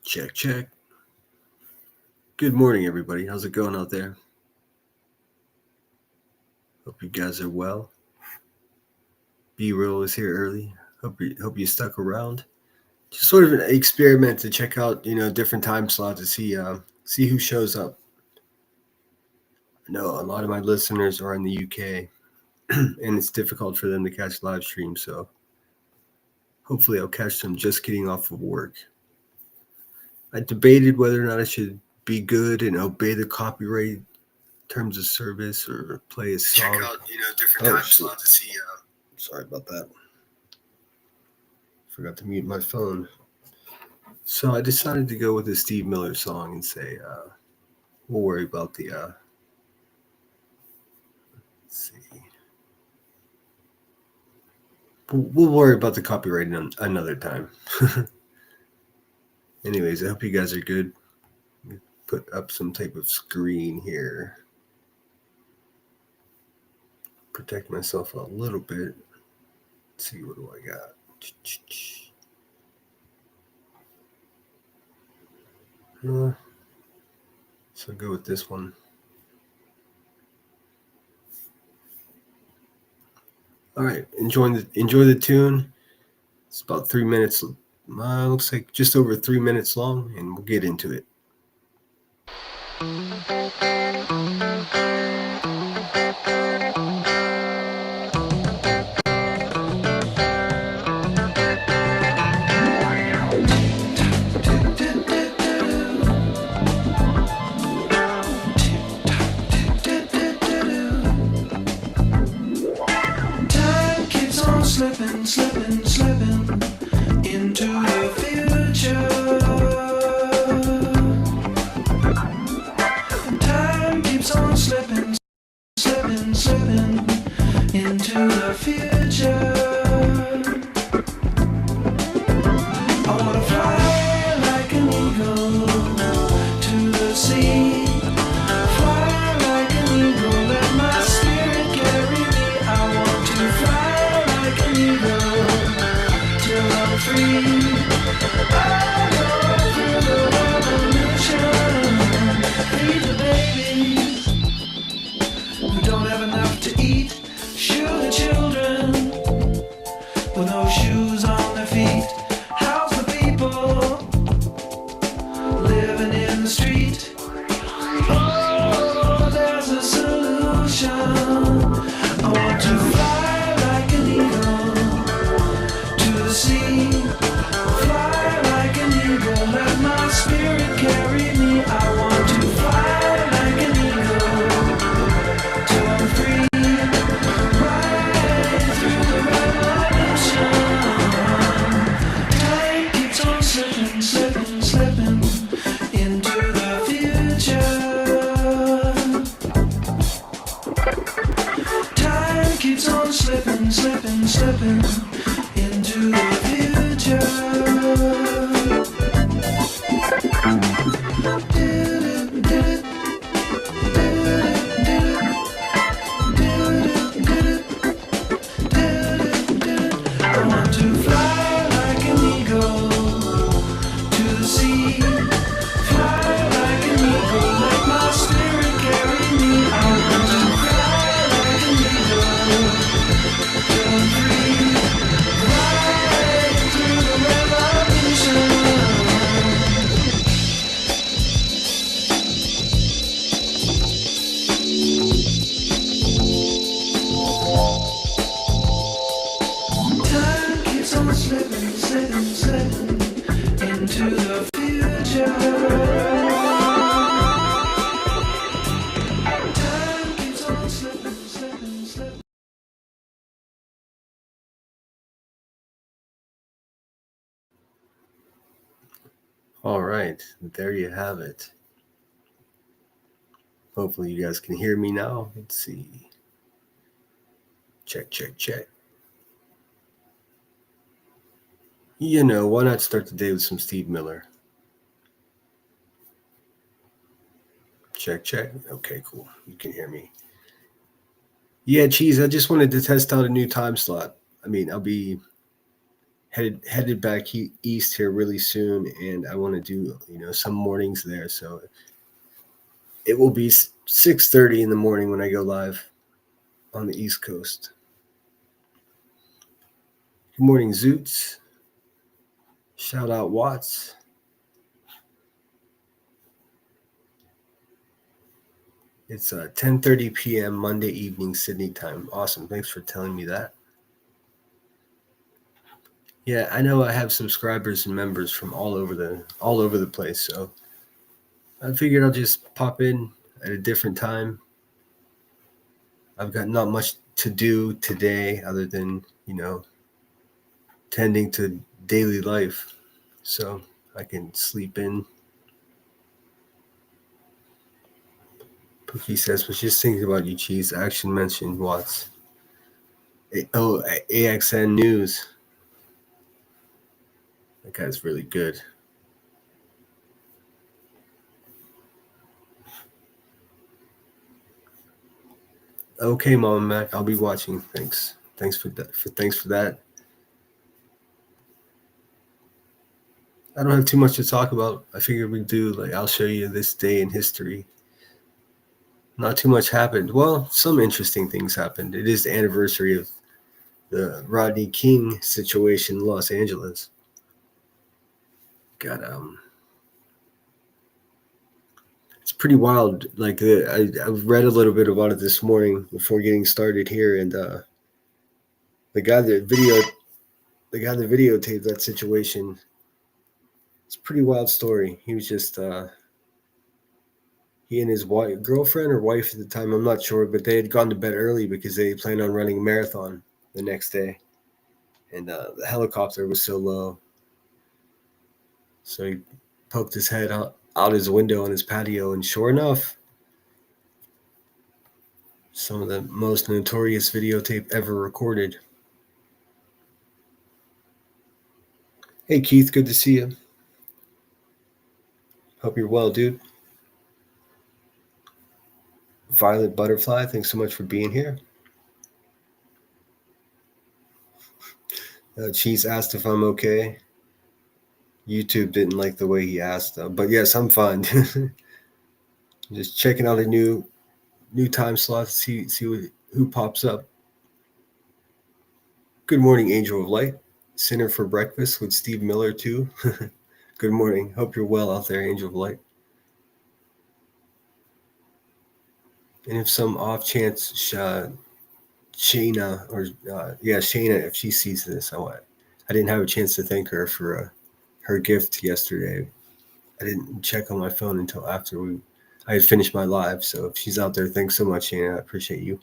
Check, check. Good morning, everybody. How's it going out there? Hope you guys are well. B-Roll is here early. Hope you stuck around. Just sort of an experiment to check out, different time slots to see who shows up. I know a lot of my listeners are in the UK, and it's difficult for them to catch live stream. So hopefully, I'll catch them just getting off of work. I debated whether or not I should be good and obey the copyright terms of service or play a song. Check out, different time slots to see. Sorry about that. Forgot to mute my phone. So I decided to go with a Steve Miller song and say, we'll worry about the, let's see. We'll worry about the copyright another time. Anyways, I hope you guys are good. Put up some type of screen here. Protect myself a little bit. Let's see, what do I got? So I'll go with this one. All right, enjoy the tune. It's about 3 minutes. Looks like just over 3 minutes long, and we'll get into it. Slipping into the future. Time keeps on slipping into the future. I wanna fly like an eagle to the sea. Fly like an eagle, let my spirit carry me. I want to fly like an eagle till I'm free. I go through the revolution. Feed the babies who don't have enough to eat. Shoe the children with no shoes on their feet. House the people living in the street. Oh, there's a solution. I want to fly like an eagle to the sea. Fly like an eagle, let my spirit carry me. I want to fly like an eagle till I'm free. Right through the revolution. Time keeps on slipping into the future. Time keeps on slipping into the future. I want to fly like an eagle to the sea. Fly like an eagle, let my spirit carry me. I want to fly like an eagle till I'm free. Right through the revolution. Time keeps on slipping into the future. Time keeps on slipping. All right, there you have it. Hopefully you guys can hear me now. Let's see. Check. Why not start the day with some Steve Miller? Check. Okay, cool. You can hear me. Yeah, Cheese, I just wanted to test out a new time slot. I mean, I'll be headed back east here really soon, and I want to do some mornings there. So it will be 6:30 in the morning when I go live on the East Coast. Good morning, Zoots. Shout out Watts. It's 10:30 p.m. Monday evening Sydney time. Awesome. Thanks for telling me that. Yeah, I know I have subscribers and members from all over the place, so I figured I'll just pop in at a different time. I've got not much to do today other than, tending to daily life, so I can sleep in. Pookie says, was just thinking about you, Cheese. Action mentioned Watts. AXN News. That guy's really good. Okay, Mom Mac, I'll be watching. Thanks for that. I don't have too much to talk about. I figured we'd do I'll show you this day in history. Not too much happened. Well, some interesting things happened. It is the anniversary of the Rodney King situation in Los Angeles. It's pretty wild. I read a little bit about it this morning before getting started here, and the guy that videotaped that situation. It's a pretty wild story. He was just he and his girlfriend or wife at the time, I'm not sure, but they had gone to bed early because they planned on running a marathon the next day, and the helicopter was so low, so he poked his head out his window on his patio, and sure enough, some of the most notorious videotape ever recorded. Hey Keith, good to see you. Hope you're well, dude. Violet Butterfly, thanks so much for being here. Cheese asked if I'm okay. YouTube didn't like the way he asked, but yes, I'm fine. Just checking out a new time slot to see who pops up. Good morning, Angel of Light. Sinner for breakfast with Steve Miller too. Good morning. Hope you're well out there, Angel of Light. And if some off chance Shayna, if she sees this, I didn't have a chance to thank her for her gift yesterday. I didn't check on my phone until after I had finished my live. So if she's out there, thanks so much, Shayna. I appreciate you.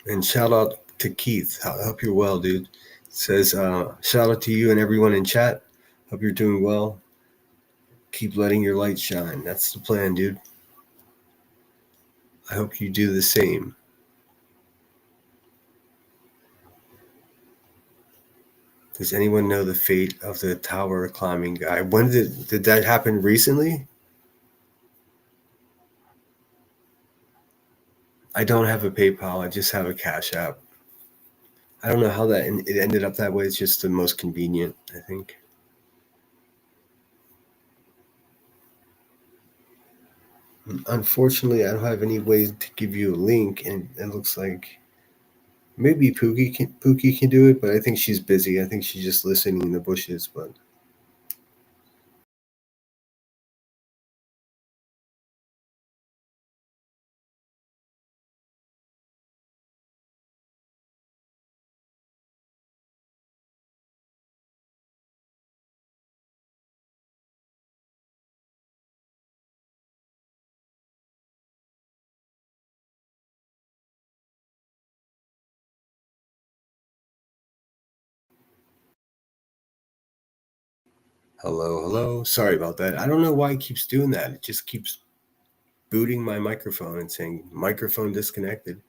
And shout out to Keith. I hope you're well, dude. Says, shout out to you and everyone in chat. Hope you're doing well. Keep letting your light shine. That's the plan, dude. I hope you do the same. Does anyone know the fate of the tower climbing guy? When did that happen recently? I don't have a PayPal. I just have a Cash App. I don't know how it ended up that way. It's just the most convenient, I think. Unfortunately, I don't have any ways to give you a link, and it looks like maybe Pookie can do it, but I think she's busy. I think she's just listening in the bushes, but hello. Sorry about that. I don't know why it keeps doing that. It just keeps booting my microphone and saying microphone disconnected.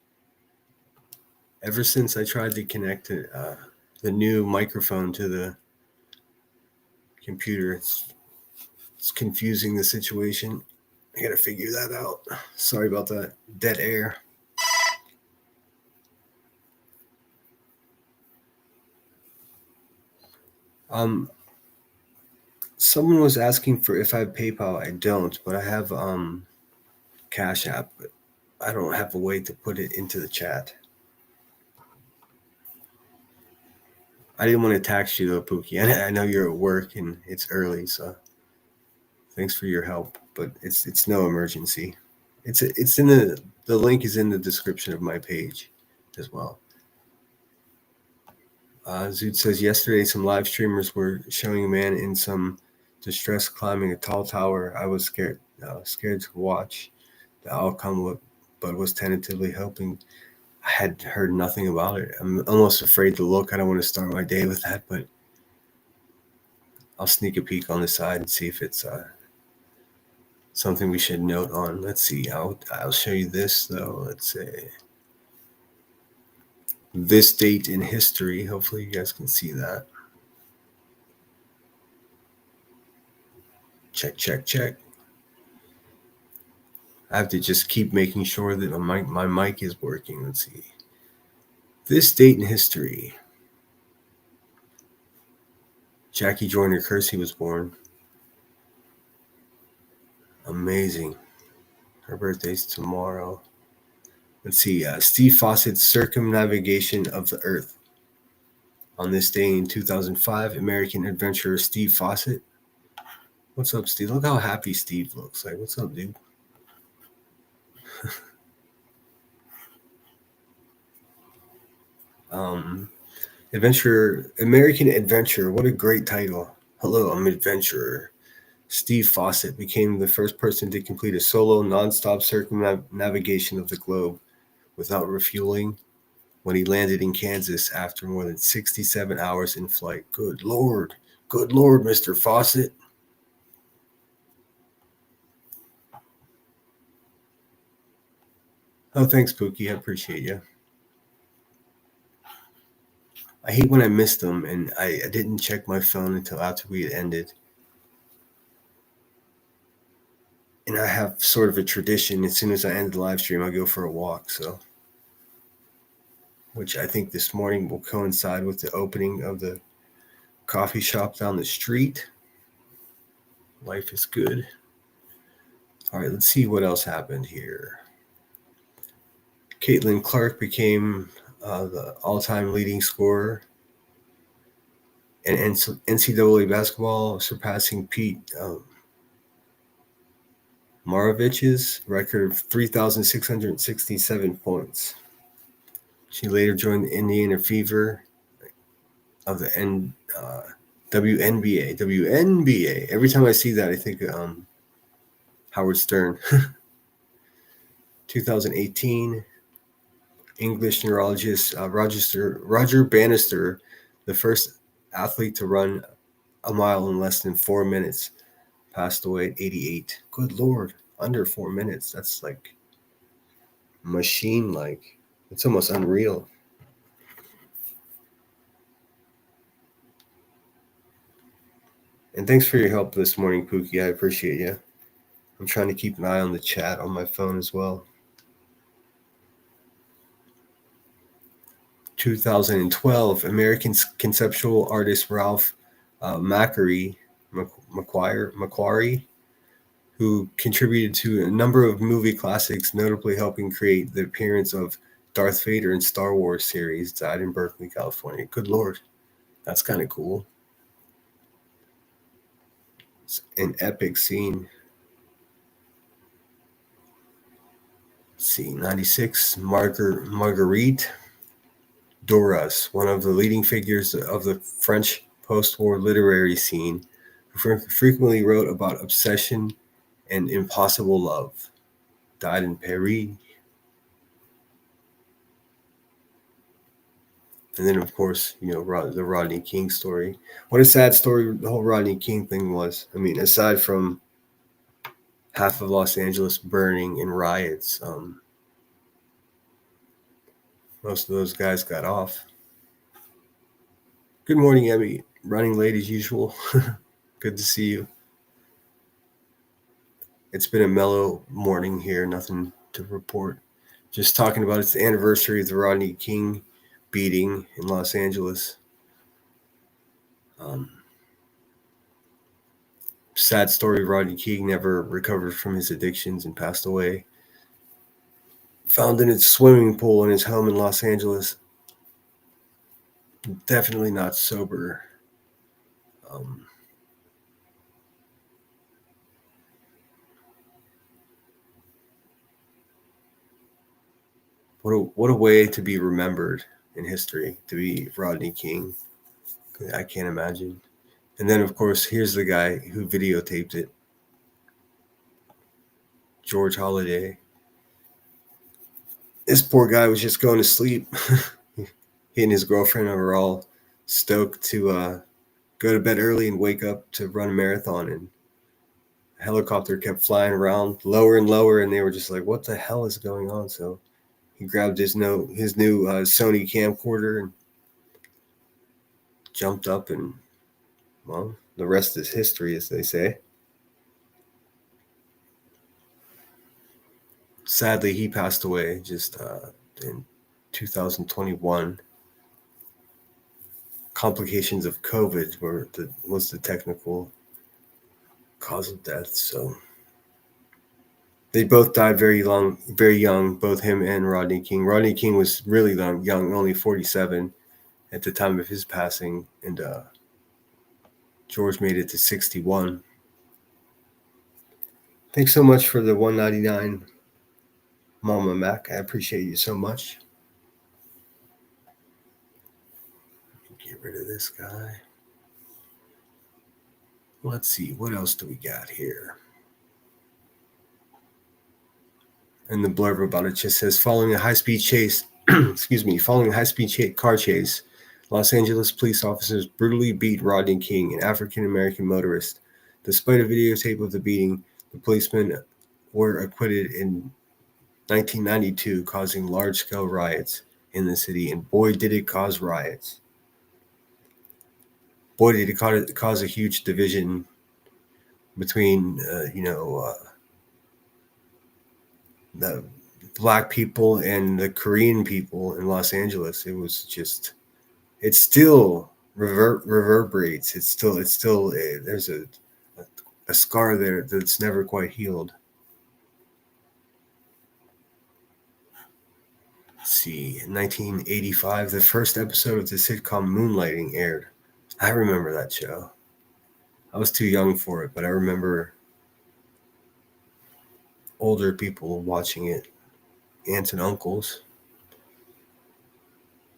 Ever since I tried to connect the new microphone to the computer, it's confusing the situation. I gotta figure that out. Sorry about that. Dead air. Someone was asking for if I have PayPal. I don't, but I have Cash App. But I don't have a way to put it into the chat. I didn't want to tax you though, Pookie. I know you're at work and it's early, so thanks for your help. But it's no emergency. It's in the link is in the description of my page as well. Zoot says yesterday some live streamers were showing a man in some distress climbing a tall tower. I was scared to watch the outcome, but was tentatively hoping. I had heard nothing about it. I'm almost afraid to look. I don't want to start my day with that, but I'll sneak a peek on the side and see if it's something we should note on. Let's see. I'll show you this though. Let's say this date in history. Hopefully you guys can see that. Check. I have to just keep making sure that my mic is working. Let's see. This date in history. Jackie Joyner Kersee was born. Amazing. Her birthday's tomorrow. Let's see. Steve Fawcett's circumnavigation of the Earth. On this day in 2005, American adventurer Steve Fawcett. What's up, Steve? Look how happy Steve looks. Like, what's up, dude? American adventurer. What a great title. Hello, I'm adventurer. Steve Fawcett became the first person to complete a solo, non-stop circumnavigation of the globe without refueling when he landed in Kansas after more than 67 hours in flight. Good Lord, Mr. Fawcett. Oh, thanks, Pookie. I appreciate you. I hate when I miss them, and I didn't check my phone until after we had ended. And I have sort of a tradition. As soon as I end the live stream, I go for a walk. So, which I think this morning will coincide with the opening of the coffee shop down the street. Life is good. All right, let's see what else happened here. Caitlin Clark became the all-time leading scorer in NCAA basketball, surpassing Pete Maravich's record of 3,667 points. She later joined the Indiana Fever of the WNBA. WNBA. Every time I see that, I think Howard Stern. 2018, English neurologist Roger Bannister, the first athlete to run a mile in less than 4 minutes, passed away at 88. Good Lord, under 4 minutes. That's like machine-like. It's almost unreal. And thanks for your help this morning, Pookie. I appreciate you. I'm trying to keep an eye on the chat on my phone as well. 2012, American conceptual artist Ralph Macquarie, who contributed to a number of movie classics, notably helping create the appearance of Darth Vader in Star Wars series, died in Berkeley, California. Good Lord. That's kind of cool. It's an epic scene. Let's see, 96, Marguerite Duras, one of the leading figures of the French post-war literary scene, who frequently wrote about obsession and impossible love, died in Paris. And then, of course, the Rodney King story. What a sad story the whole Rodney King thing was. I mean, aside from half of Los Angeles burning in riots, most of those guys got off. Good morning, Emmy. Running late as usual. Good to see you. It's been a mellow morning here, nothing to report. Just talking about it's the anniversary of the Rodney King beating in Los Angeles. Sad story, Rodney King never recovered from his addictions and passed away. Found in his swimming pool in his home in Los Angeles. Definitely not sober. What a way to be remembered in history, to be Rodney King. I can't imagine. And then, of course, here's the guy who videotaped it, George Holiday. This poor guy was just going to sleep. He and his girlfriend were all stoked to go to bed early and wake up to run a marathon. And a helicopter kept flying around lower and lower, and they were just like, what the hell is going on? So he grabbed his new Sony camcorder and jumped up, and, well, the rest is history, as they say. Sadly, he passed away just in 2021. Complications of COVID was the technical cause of death. So they both died very young, both him and Rodney King. Rodney King was really young, only 47 at the time of his passing, and George made it to 61. Thanks so much for the $1.99, Mama Mac. I appreciate you so much. Get rid of this guy. Let's see, what else do we got here? And the blurb about it just says, following a high-speed chase, following a high-speed car chase, Los Angeles police officers brutally beat Rodney King, an African-American motorist. Despite a videotape of the beating, the policemen were acquitted in 1992, causing large-scale riots in the city. And boy, did it cause riots. Boy, did it cause a huge division between, the black people and the Korean people in Los Angeles. It was just, it still reverberates. It's still there's a scar there that's never quite healed. Let's see, in 1985, the first episode of the sitcom Moonlighting aired. I remember that show. I was too young for it, but I remember older people watching it, aunts and uncles.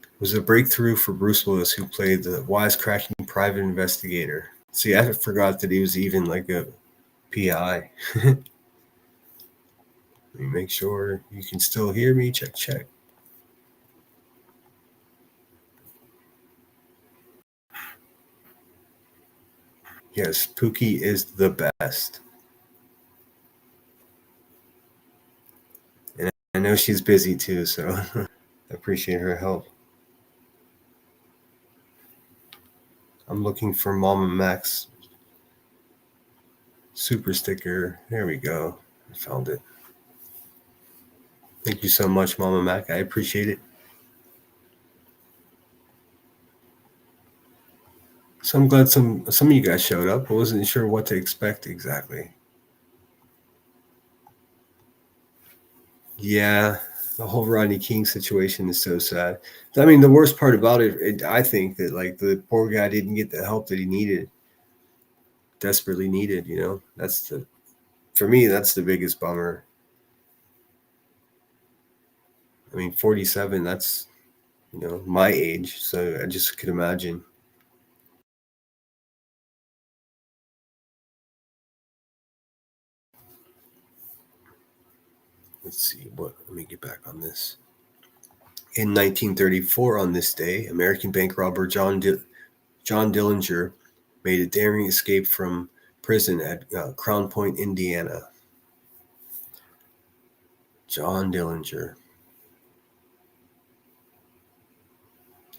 It was a breakthrough for Bruce Willis, who played the wisecracking private investigator. See, I forgot that he was even like a PI. Let me make sure you can still hear me. Check. Yes, Pookie is the best. And I know she's busy too, so I appreciate her help. I'm looking for Mama Mac's super sticker. There we go. I found it. Thank you so much, Mama Mac. I appreciate it. So I'm glad some of you guys showed up. I wasn't sure what to expect exactly. Yeah, the whole Rodney King situation is so sad. I mean, the worst part about it, I think that like the poor guy didn't get the help that he needed, desperately needed. For me, that's the biggest bummer. I mean, 47, that's, my age. So I just could imagine. Let's see, let me get back on this. In 1934, on this day, American bank robber John Dillinger made a daring escape from prison at Crown Point, Indiana. John Dillinger.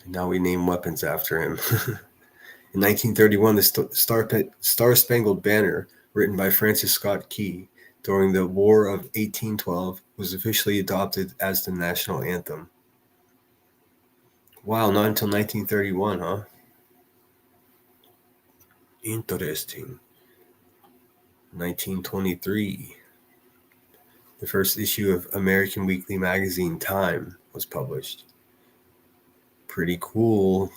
And now we name weapons after him. In 1931, the Star Spangled Banner, written by Francis Scott Key, during the War of 1812 was officially adopted as the national anthem. Wow, not until 1931, huh? Interesting. 1923, the first issue of American weekly magazine Time was published. Pretty cool.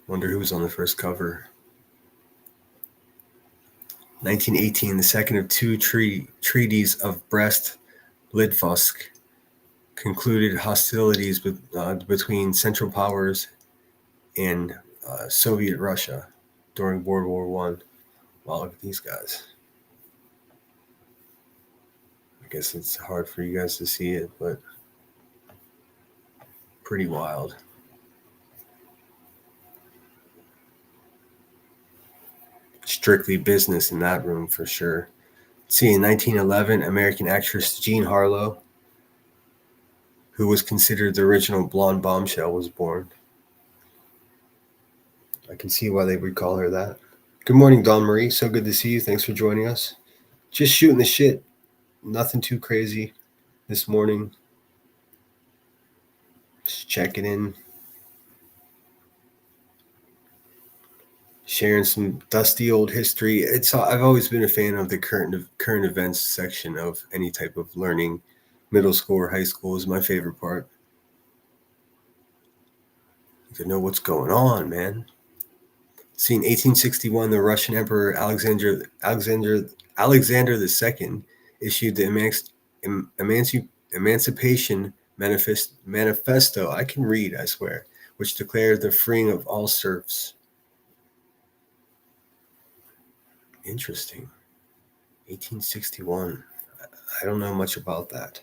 Wonder who was on the first cover. 1918, the second of two treaties of Brest-Litovsk concluded hostilities between Central Powers and Soviet Russia during World War I. Wow, look at these guys. I guess it's hard for you guys to see it, but pretty wild. Strictly business in that room for sure. See, in 1911, American actress Jean Harlow, who was considered the original blonde bombshell, was born. I can see why they would call her that. Good morning, Dawn Marie. So good to see you. Thanks for joining us. Just shooting the shit. Nothing too crazy this morning. Just checking in. Sharing some dusty old history. I've always been a fan of the current events section of any type of learning. Middle school or high school is my favorite part. To know what's going on, man. See, in 1861, the Russian Emperor Alexander II issued the Emancipation Manifesto. I can read, I swear, which declared the freeing of all serfs. Interesting. 1861. I don't know much about that.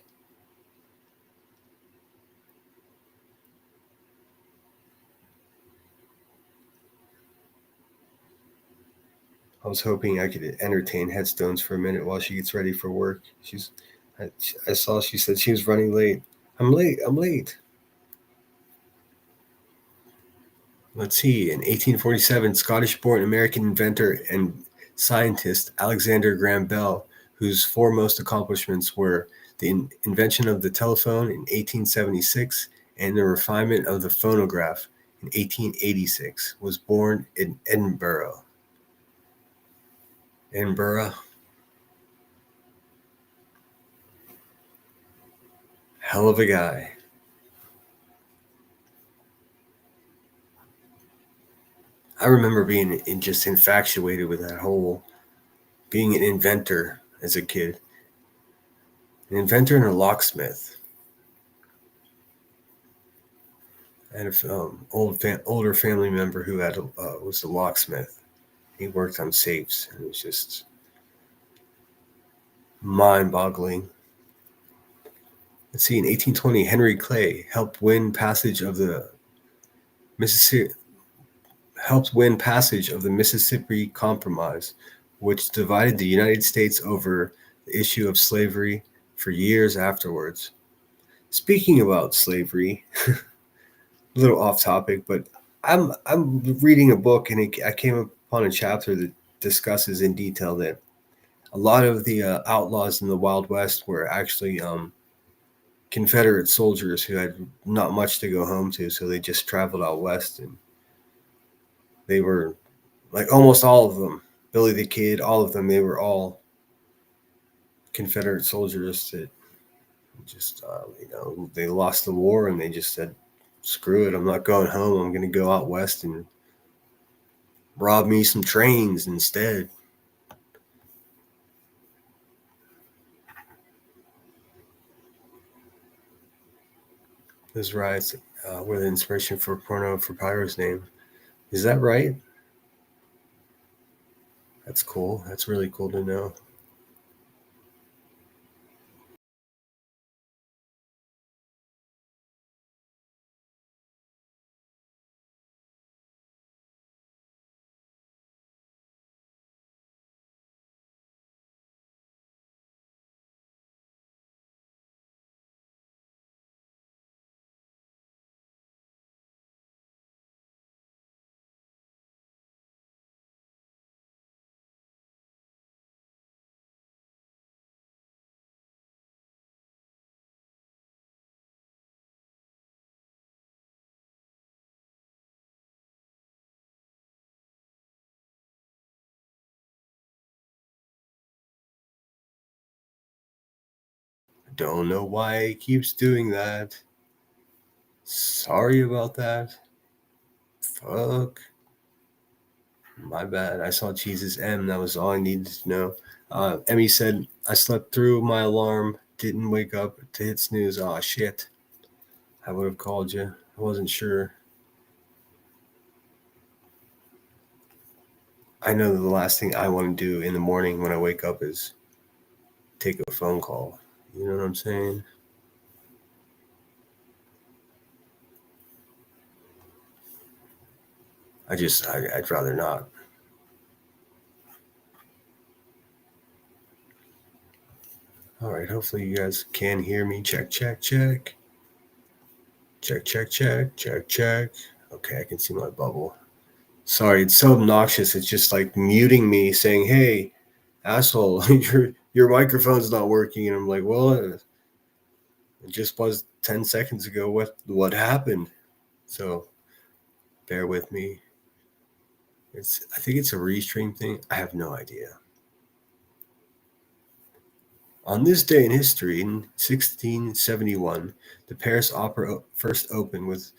I was hoping I could entertain Headstones for a minute while she gets ready for work. I saw she said she was running late. I'm late. Let's see. In 1847, Scottish-born American inventor and scientist Alexander Graham Bell, whose foremost accomplishments were the invention of the telephone in 1876 and the refinement of the phonograph in 1886, was born in Edinburgh. Hell of a guy. I remember being just infatuated with that whole being an inventor as a kid. An inventor and a locksmith. I had an older family member who was a locksmith. He worked on safes, and it was just mind-boggling. Let's see, in 1820, Henry Clay helped win passage of the Mississippi Compromise, which divided the United States over the issue of slavery for years afterwards. Speaking about slavery, a little off topic, but I'm reading a book, and I came upon a chapter that discusses in detail that a lot of the outlaws in the Wild West were actually Confederate soldiers who had not much to go home to, so they just traveled out west, and they were like almost all of them, Billy the Kid, all of them, they were all Confederate soldiers that just, they lost the war and they just said, screw it, I'm not going home. I'm going to go out west and rob me some trains instead. Those riots were the inspiration for Porno for Pyro's name. Is that right? That's cool. That's really cool to know. don't know why it keeps doing that. Sorry about that. Fuck. My bad. I saw Jesus M. That was all I needed to know. Emmy said, I slept through my alarm, didn't wake up to hit snooze. Oh, shit. I would have called you. I wasn't sure. I know that the last thing I want to do in the morning when I wake up is take a phone call. You know what I'm saying? I'd rather not. All right, hopefully you guys can hear me. Check, check, check. Check, check, check, check, check. Okay, I can see my bubble. Sorry, it's so obnoxious. It's just like muting me, saying, "Hey, asshole, your microphone's not working." And I'm like, "Well, it just was 10 seconds ago. What happened?" So, bear with me. I think it's a restream thing. I have no idea. On this day in history, in 1671, the Paris Opera first opened with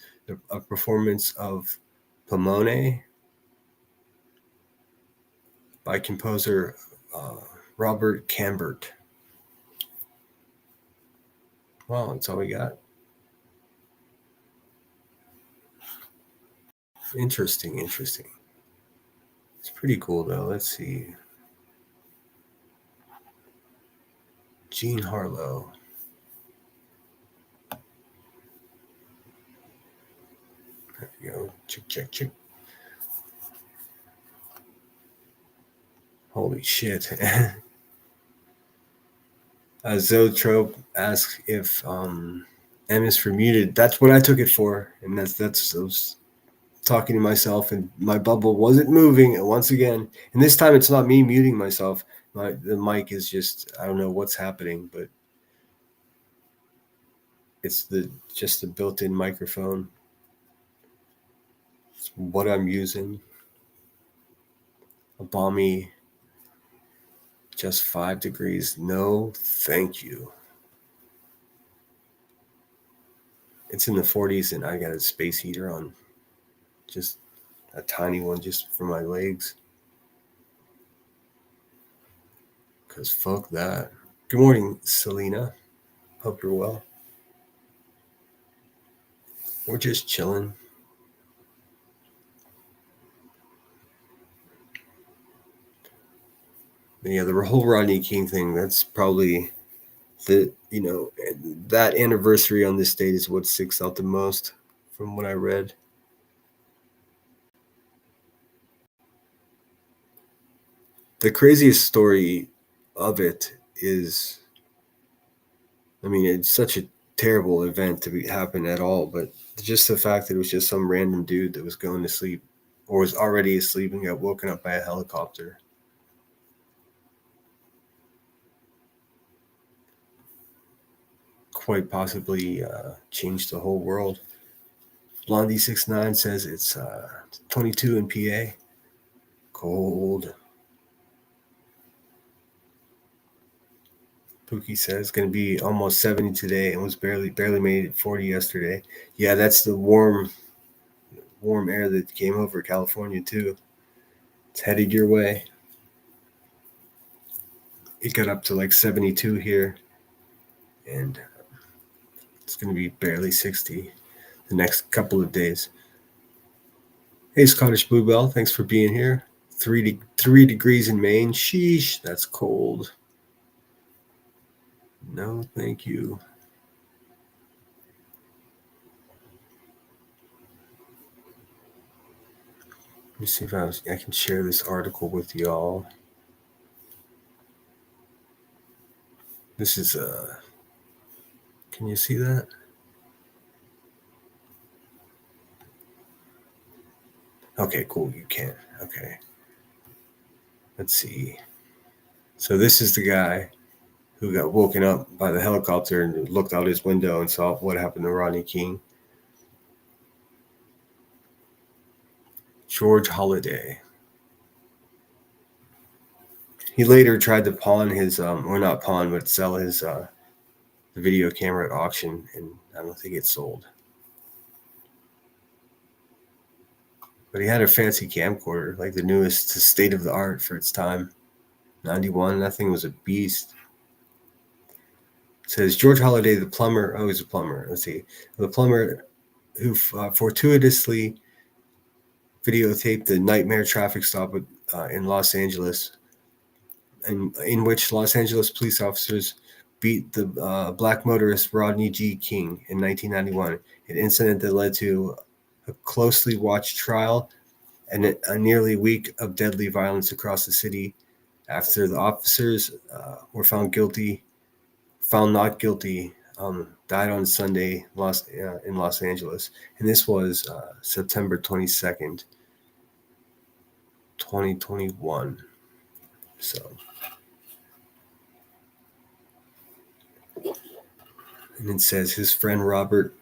a performance of Pomone by composer Robert Cambert. Wow, that's all we got. Interesting. It's pretty cool, though. Let's see. Jean Harlow. There we go. Check, check, check. Holy shit. Zoetrope asks if M is for muted. That's what I took it for. And that's I was talking to myself and my bubble wasn't moving. And once again, and this time it's not me muting myself. The mic is just, I don't know what's happening, but it's just the built-in microphone. It's what I'm using. A balmy, just 5 degrees. No, thank you. It's in the 40s and I got a space heater on. Just a tiny one just for my legs. Because fuck that. Good morning, Selena. Hope you're well. We're just chilling. Yeah, the whole Rodney King thing, that's probably that anniversary on this date is what sticks out the most from what I read. The craziest story of it is, I mean, it's such a terrible event to happen at all, but just the fact that it was just some random dude that was going to sleep or was already asleep and got woken up by a helicopter. Quite possibly changed the whole world. Blondie69 says it's 22 in PA. Cold. Pookie says going to be almost 70 today and was barely made it 40 yesterday. Yeah, that's the warm air that came over California too. It's headed your way. It got up to like 72 here, and it's going to be barely 60 the next couple of days. Hey, Scottish Bluebell, thanks for being here. 3 degrees in Maine. Sheesh, that's cold. No, thank you. Let me see if I can share this article with y'all. This is can you see that? Okay, cool, you can. Okay. Let's see. So this is the guy who got woken up by the helicopter and looked out his window and saw what happened to Rodney King. George Holliday. He later tried to pawn his, or not pawn, but sell his the video camera at auction, and I don't think it sold. But he had a fancy camcorder, like the newest state of the art for its time. 91, that thing was a beast. It says George Holliday, the plumber. Oh, he's a plumber. Let's see. The plumber who fortuitously videotaped the nightmare traffic stop in Los Angeles, and in which Los Angeles police officers beat the black motorist Rodney G. King in 1991, an incident that led to a closely watched trial and a nearly week of deadly violence across the city after the officers were found not guilty, died on Sunday in Los Angeles. And this was September 22nd, 2021. So, and it says his friend Robert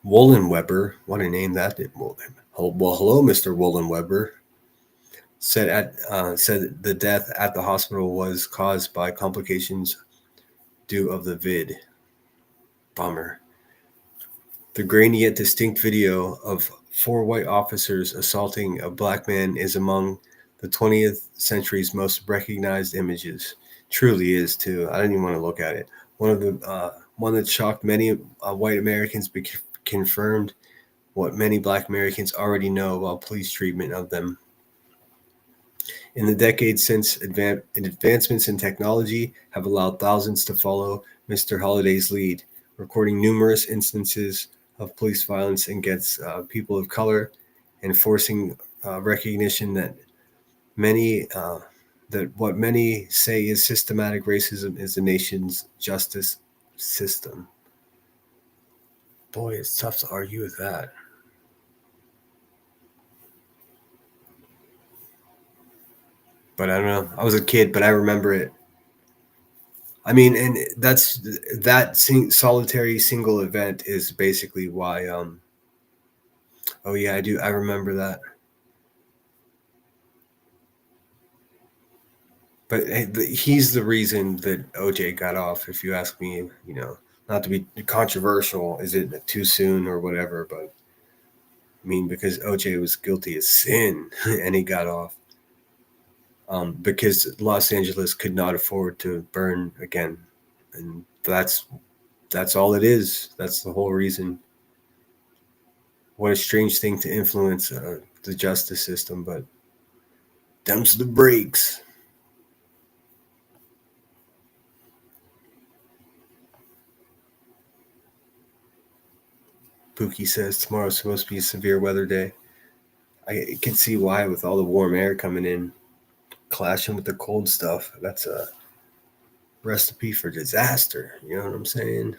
Wollenweber, what a name that is. Well, hello, Mr. Wollenweber, said the death at the hospital was caused by complications due of the vid. Bummer. The grainy yet distinct video of 4 white officers assaulting a black man is among the 20th century's most recognized images. Truly is, too. I didn't even want to look at it. One that shocked many white Americans, but confirmed what many black Americans already know about police treatment of them. In the decades since, advancements in technology have allowed thousands to follow Mr. Holliday's lead, recording numerous instances of police violence against people of color and forcing recognition that what many say is systematic racism is the nation's justice system. Boy, it's tough to argue with that. But I don't know. I was a kid, but I remember it. I mean, and that solitary single event is basically why. Oh yeah, I do. I remember that. But he's the reason that OJ got off. If you ask me, not to be controversial, is it too soon or whatever? But I mean, because OJ was guilty of sin and he got off. Because Los Angeles could not afford to burn again, and that's all it is. That's the whole reason. What a strange thing to influence the justice system, but them's the breaks. Pookie says tomorrow's supposed to be a severe weather day. I can see why, with all the warm air coming in, clashing with the cold stuff. That's a recipe for disaster. You know what I'm saying?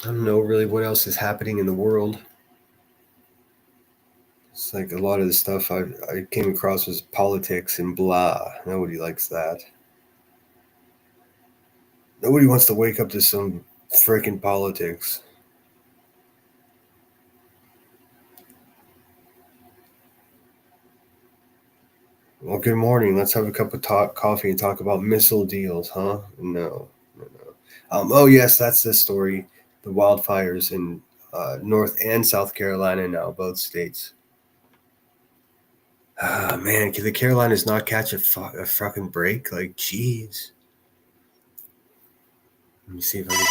I don't know really what else is happening in the world. It's like a lot of the stuff I came across was politics and blah. Nobody likes that. Nobody wants to wake up to some freaking politics. Well, good morning. Let's have a cup of coffee and talk about missile deals, huh? No. Oh, yes, that's the story. The wildfires in North and South Carolina now, both states. Man, can the Carolinas not catch a fucking break? Like, jeez. Let me see if I can.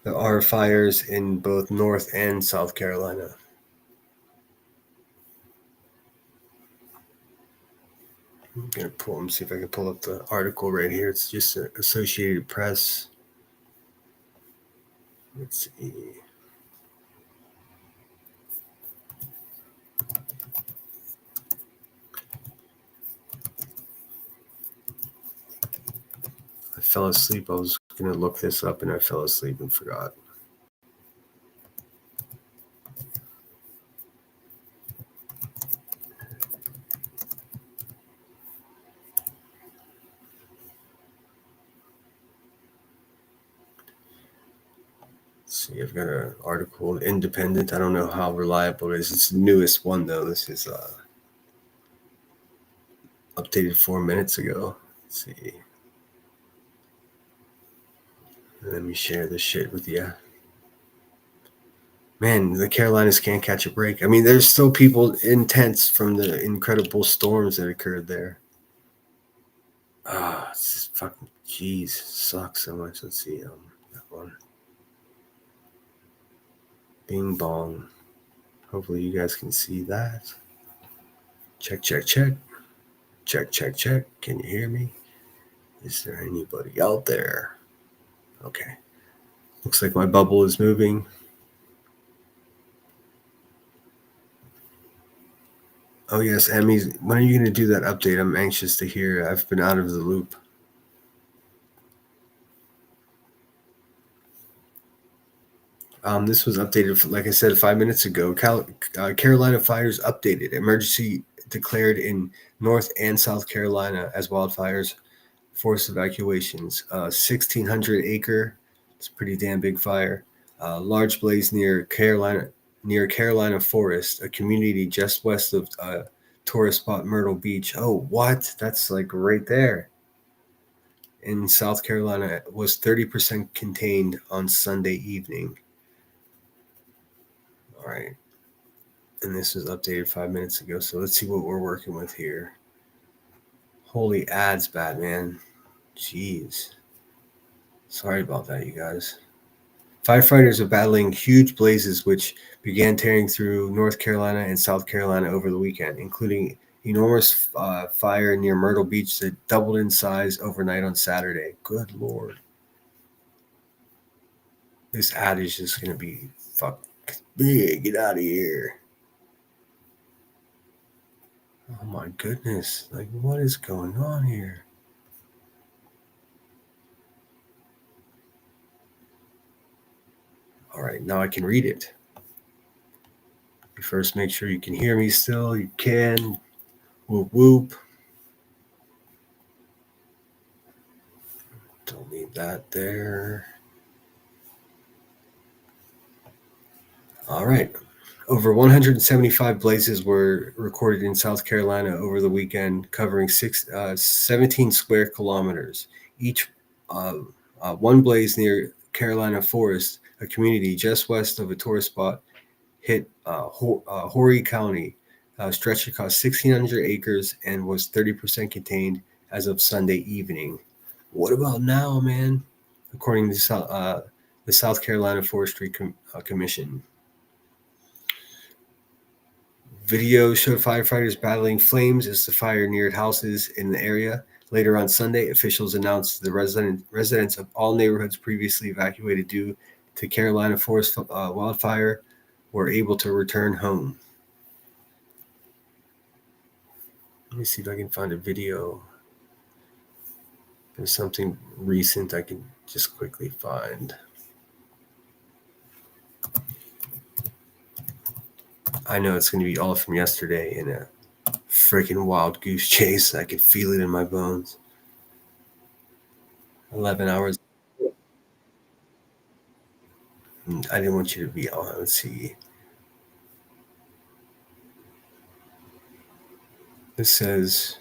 There are fires in both North and South Carolina. I'm going to pull them, see if I can pull up the article right here. It's just Associated Press. Let's see. I fell asleep. I was going to look this up and I fell asleep and forgot. See, I've got an article, Independent. I don't know how reliable it is. It's the newest one, though. This is updated 4 minutes ago. Let's see. Let me share this shit with you. Man, the Carolinas can't catch a break. I mean, there's still people in tents from the incredible storms that occurred there. It's just fucking, jeez, sucks so much. Let's see, that one. Bing bong. Hopefully you guys can see that. Check, check, check. Check, check, check. Can you hear me? Is there anybody out there? Okay. Looks like my bubble is moving. Oh, yes, Emmy. When are you going to do that update? I'm anxious to hear. I've been out of the loop. This was updated, like I said, 5 minutes ago. Carolina fires updated. Emergency declared in North and South Carolina as wildfires force evacuations. 1,600 acre. It's a pretty damn big fire. Large blaze near Carolina Forest, a community just west of tourist spot Myrtle Beach. Oh, what? That's like right there. In South Carolina, was 30% contained on Sunday evening. All right. And this was updated 5 minutes ago. So let's see what we're working with here. Holy ads, Batman. Jeez. Sorry about that, you guys. Firefighters are battling huge blazes which began tearing through North Carolina and South Carolina over the weekend, including enormous fire near Myrtle Beach that doubled in size overnight on Saturday. Good Lord. This ad is just going to be fuck big. Get out of here. Oh my goodness. Like, what is going on here? All right, now I can read it. You first make sure you can hear me still. You can. Whoop, whoop. Don't need that there. All right. Over 175 blazes were recorded in South Carolina over the weekend, covering 17 square kilometers. Each one blaze near Carolina Forest, a community just west of a tourist spot, hit Horry County, stretched across 1,600 acres, and was 30% contained as of Sunday evening. What about now, man? According to the South Carolina Forestry Commission. Video showed firefighters battling flames as the fire neared houses in the area. Later on Sunday, officials announced the residents of all neighborhoods previously evacuated due to Carolina forest wildfire were able to return home. Let me see if I can find a video. There's something recent I can just quickly find. I know it's going to be all from yesterday in a freaking wild goose chase. I could feel it in my bones. 11 hours. I didn't want you to be on. Let's see. This says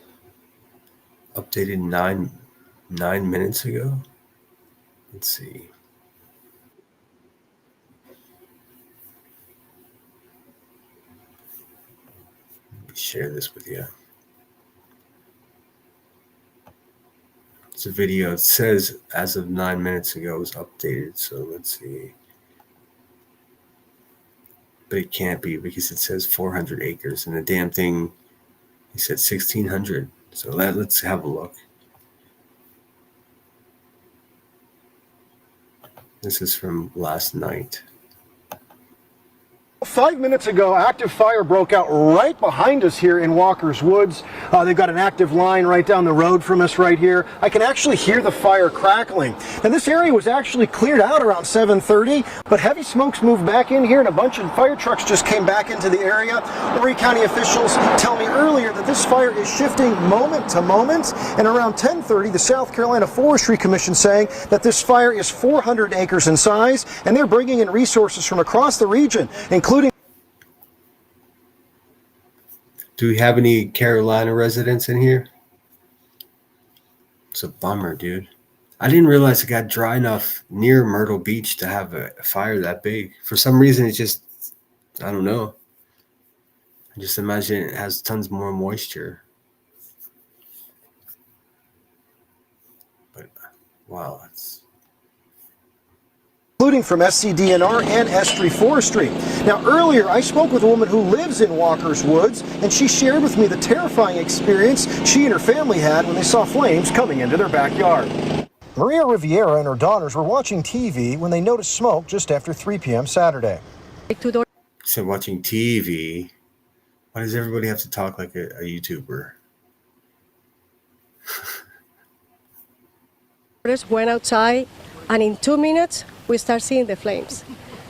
updated nine minutes ago. Let's see. Let me share this with you. It's a video. It says as of 9 minutes ago it was updated. So let's see. But it can't be because it says 400 acres and the damn thing, he said 1,600. So let's have a look. This is from last night. 5 minutes ago, active fire broke out right behind us here in Walker's Woods. They've got an active line right down the road from us right here. I can actually hear the fire crackling. And this area was actually cleared out around 7:30, but heavy smokes moved back in here and a bunch of fire trucks just came back into the area. Horry County officials tell me earlier that this fire is shifting moment to moment, and around 10:30, the South Carolina Forestry Commission saying that this fire is 400 acres in size, and they're bringing in resources from across the region, including. Do we have any Carolina residents in here? It's a bummer, dude. I didn't realize it got dry enough near Myrtle Beach to have a fire that big. For some reason, it just, I don't know. I just imagine it has tons more moisture. But, wow, it's... Including from SCDNR and S3 Forestry. Now, earlier I spoke with a woman who lives in Walker's Woods, and she shared with me the terrifying experience she and her family had when they saw flames coming into their backyard. Maria Riviera and her daughters were watching TV when they noticed smoke just after 3 p.m. Saturday. So watching TV, why does everybody have to talk like a YouTuber? Went outside, and in 2 minutes, we start seeing the flames.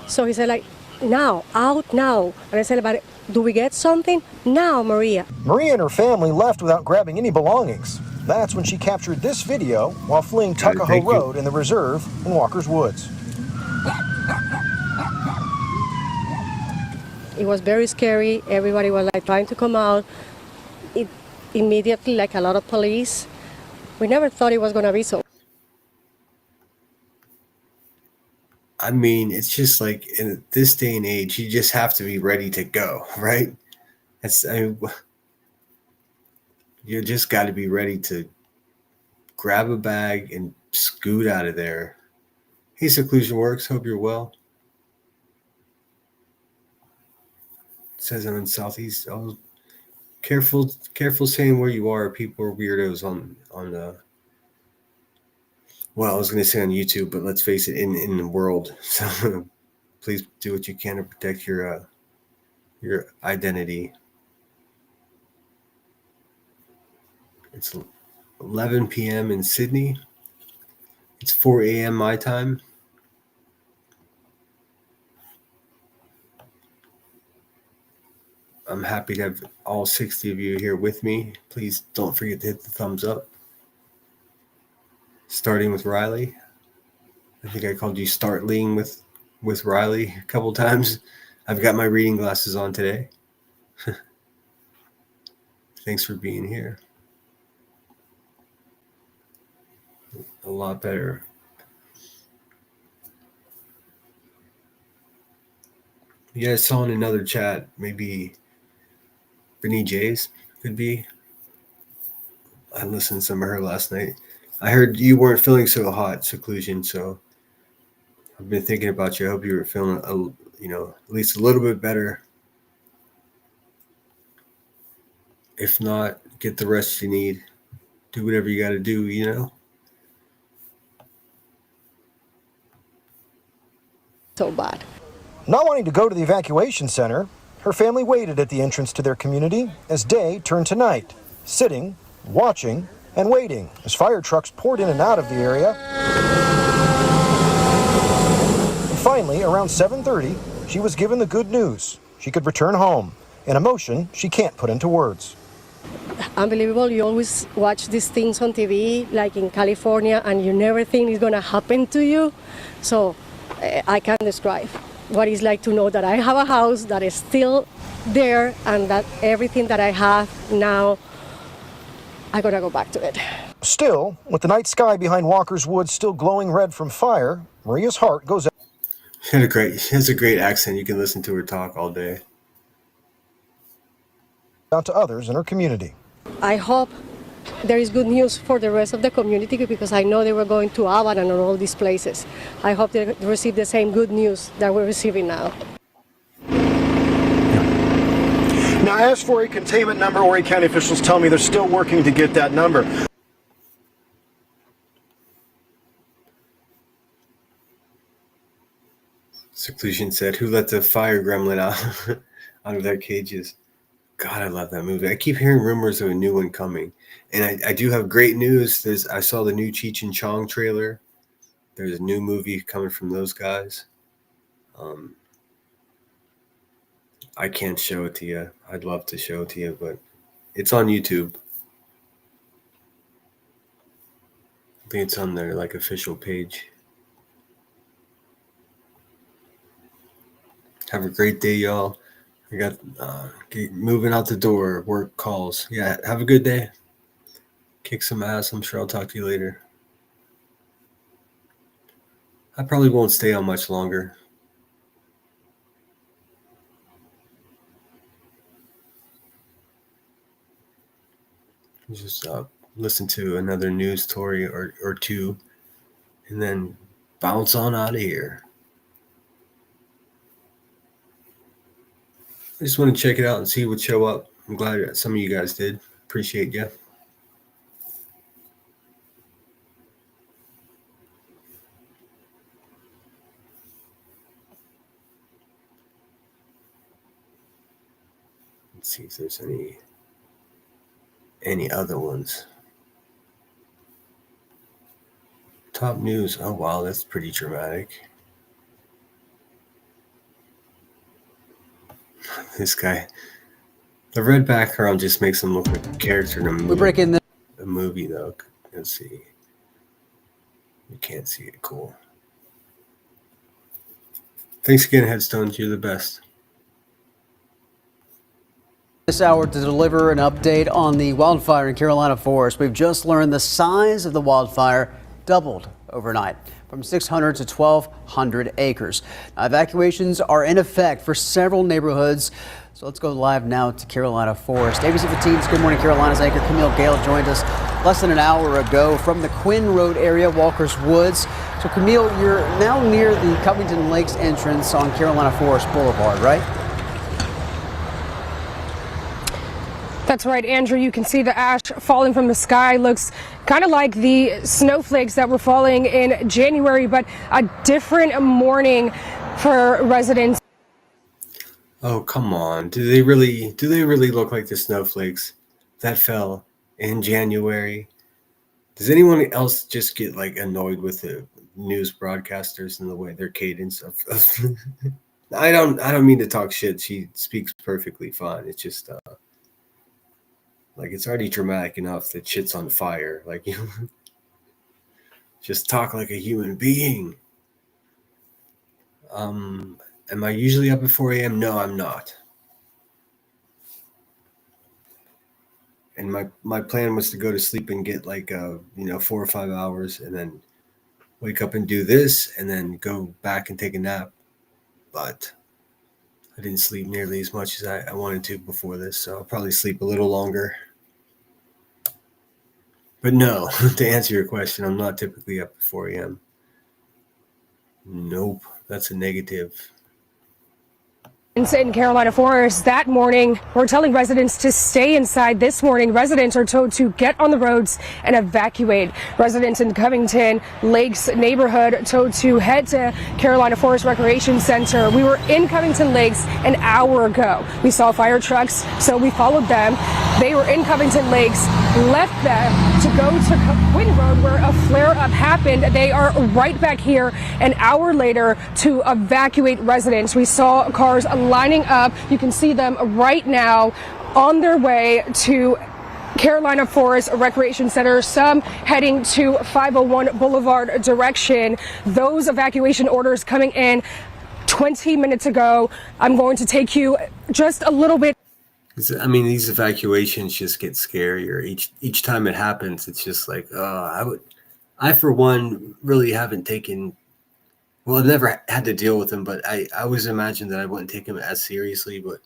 So he said, like, now, out now. And I said, but do we get something? Now, Maria. Maria and her family left without grabbing any belongings. That's when she captured this video while fleeing Tuckahoe Road in the reserve in Walker's Woods. It was very scary. Everybody was like trying to come out. It immediately, like a lot of police. We never thought it was going to be so. I mean, it's just like in this day and age, you just have to be ready to go, right? You just got to be ready to grab a bag and scoot out of there. Hey, Seclusion Works, hope you're well. It says I'm in Southeast. Oh, careful saying where you are. People are weirdos on the. Well, I was going to say on YouTube, but let's face it, in the world. So please do what you can to protect your identity. It's 11 p.m. in Sydney. It's 4 a.m. my time. I'm happy to have all 60 of you here with me. Please don't forget to hit the thumbs up. Starting with Riley. I think I called you Startling with Riley a couple times. I've got my reading glasses on today. Thanks for being here. A lot better. Yeah, I saw in another chat, maybe Benny J's could be. I listened to some of her last night. I heard you weren't feeling so hot, Seclusion, so I've been thinking about you. I hope you were feeling, at least a little bit better. If not, get the rest you need. Do whatever you got to do, So bad. Not wanting to go to the evacuation center, her family waited at the entrance to their community as day turned to night, sitting, watching, and waiting as fire trucks poured in and out of the area. And finally, around 7:30, she was given the good news. She could return home, an emotion she can't put into words. Unbelievable. You always watch these things on TV, like in California, and you never think it's going to happen to you. So I can't describe what it's like to know that I have a house that is still there and that everything that I have now, I gotta go back to it. Still, with the night sky behind Walker's Woods still glowing red from fire, Maria's heart goes out. She has a great accent. You can listen to her talk all day. Out to others in her community. I hope there is good news for the rest of the community because I know they were going to Avalon and all these places. I hope they receive the same good news that we're receiving now. Now, as for a containment number, Horry County officials tell me they're still working to get that number. Seclusion said, "Who let the fire gremlin out out of their cages?" God, I love that movie. I keep hearing rumors of a new one coming, and I do have great news. I saw the new Cheech and Chong trailer. There's a new movie coming from those guys. I can't show it to you. I'd love to show it to you, but it's on YouTube. I think it's on their like official page. Have a great day, y'all. I got moving out the door. Work calls. Yeah, have a good day. Kick some ass. I'm sure I'll talk to you later. I probably won't stay on much longer. Just listen to another news story or two, and then bounce on out of here. I just want to check it out and see what show up. I'm glad some of you guys did. Appreciate you. Let's see if there's any other ones. Top news. Oh, wow, that's pretty dramatic. This guy, the red background just makes him look like a character in a movie. We break in a movie, though. Let's see. You can't see it. Cool. Thanks again, Headstones. You're the best. this hour to deliver an update on the wildfire in Carolina Forest. We've just learned the size of the wildfire doubled overnight from 600 to 1,200 acres. Now, evacuations are in effect for several neighborhoods. So let's go live now to Carolina Forest. ABC 15's Good Morning Carolina's anchor Camille Gale joined us less than an hour ago from the Quinn Road area, Walker's Woods. So Camille, you're now near the Covington Lakes entrance on Carolina Forest Boulevard, right? That's right, Andrew. You can see the ash falling from the sky. Looks kind of like the snowflakes that were falling in January, but a different morning for residents. Oh, come on. Do they really look like the snowflakes that fell in January? Does anyone else just get like annoyed with the news broadcasters and the way their cadence of I don't mean to talk shit. She speaks perfectly fine. It's just like it's already dramatic enough that shit's on fire. Like you just talk like a human being. Am I usually up at 4 a.m.? No, I'm not. And my plan was to go to sleep and get like 4 or 5 hours and then wake up and do this and then go back and take a nap. But I didn't sleep nearly as much as I wanted to before this, so I'll probably sleep a little longer. But no, to answer your question, I'm not typically up at 4 a.m. Nope, that's a negative. In Carolina Forest that morning, we're telling residents to stay inside. This morning, residents are told to get on the roads and evacuate. Residents in Covington Lakes neighborhood told to head to Carolina Forest Recreation Center. We were in Covington Lakes an hour ago. We saw fire trucks, so we followed them. They were in Covington Lakes, left them to go to Quinn Road where a flare-up happened. They are right back here an hour later to evacuate residents. We saw cars lining up. You can see them right now on their way to Carolina Forest Recreation Center, some heading to 501 Boulevard direction. Those evacuation orders coming in 20 minutes ago. I'm going to take you just a little bit. I mean, these evacuations just get scarier. Each time it happens, it's just like, I for one really haven't taken. Well, I've never had to deal with them, but I always imagined that I wouldn't take them as seriously. But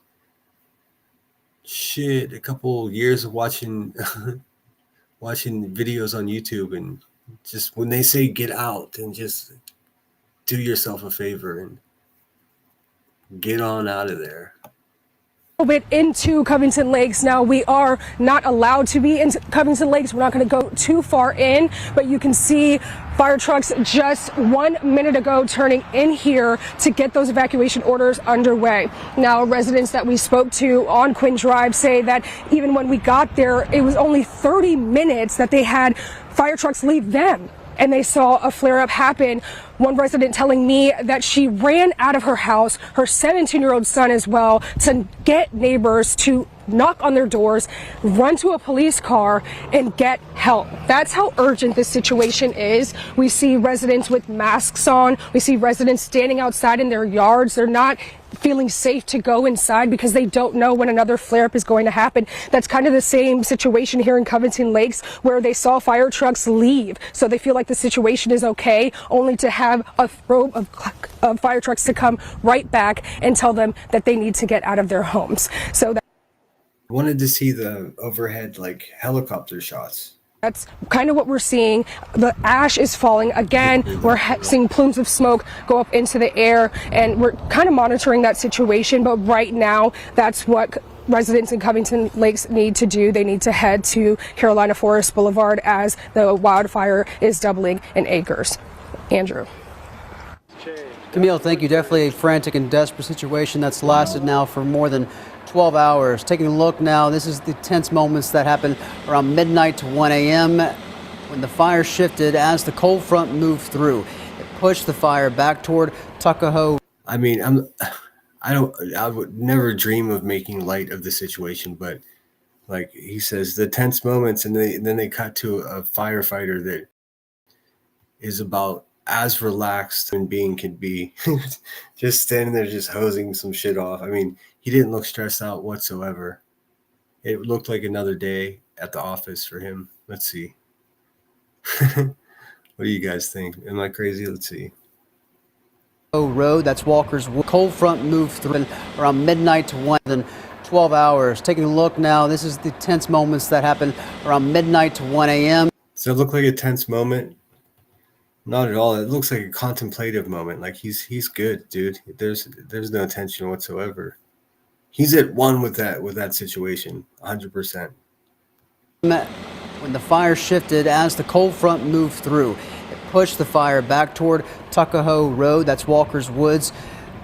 shit, a couple years of watching videos on YouTube, and just when they say get out and just do yourself a favor and get on out of there. bit into Covington Lakes. Now, we are not allowed to be in Covington Lakes. We're not going to go too far in, but you can see fire trucks just 1 minute ago turning in here to get those evacuation orders underway. Now, residents that we spoke to on Quinn Drive say that even when we got there, it was only 30 minutes that they had fire trucks leave them, and they saw a flare-up happen. One resident telling me that she ran out of her house, her 17-year-old son as well, to get neighbors to knock on their doors, run to a police car, and get help. That's how urgent this situation is. We see residents with masks on. We see residents standing outside in their yards. They're not feeling safe to go inside because they don't know when another flare-up is going to happen. That's kind of the same situation here in Covington Lakes, where they saw fire trucks leave. So they feel like the situation is okay, only to have a row of fire trucks to come right back and tell them that they need to get out of their homes. So Wanted to see the overhead like helicopter shots. that's kind of what we're seeing. The ash is falling again. We're seeing plumes of smoke go up into the air, and we're kind of monitoring that situation. But right now, that's what residents in Covington Lakes need to do. They need to head to Carolina Forest Boulevard as the wildfire is doubling in acres. Andrew. Camille, thank you. Definitely a frantic and desperate situation that's lasted now for more than 12 hours. Taking a look now, this is the tense moments that happened around midnight to 1 a.m. when the fire shifted as the cold front moved through. It pushed the fire back toward Tuckahoe. I mean, I would never dream of making light of the situation, but like he says, the tense moments, and then they cut to a firefighter that is about as relaxed and being can be, just standing there, just hosing some shit off. I mean, he didn't look stressed out whatsoever. It looked like another day at the office for him. Let's see. What do you guys think? Am I crazy? Let's see. Road, that's Walker's cold front moved through around midnight to 1 than 12 hours. Taking a look now, this is the tense moments that happened around midnight to 1 a.m. Does it look like a tense moment? Not at all. It looks like a contemplative moment. Like he's good, dude. There's no tension whatsoever. He's at one with that situation, 100%. When the fire shifted as the cold front moved through, it pushed the fire back toward Tuckahoe Road, that's Walker's Woods.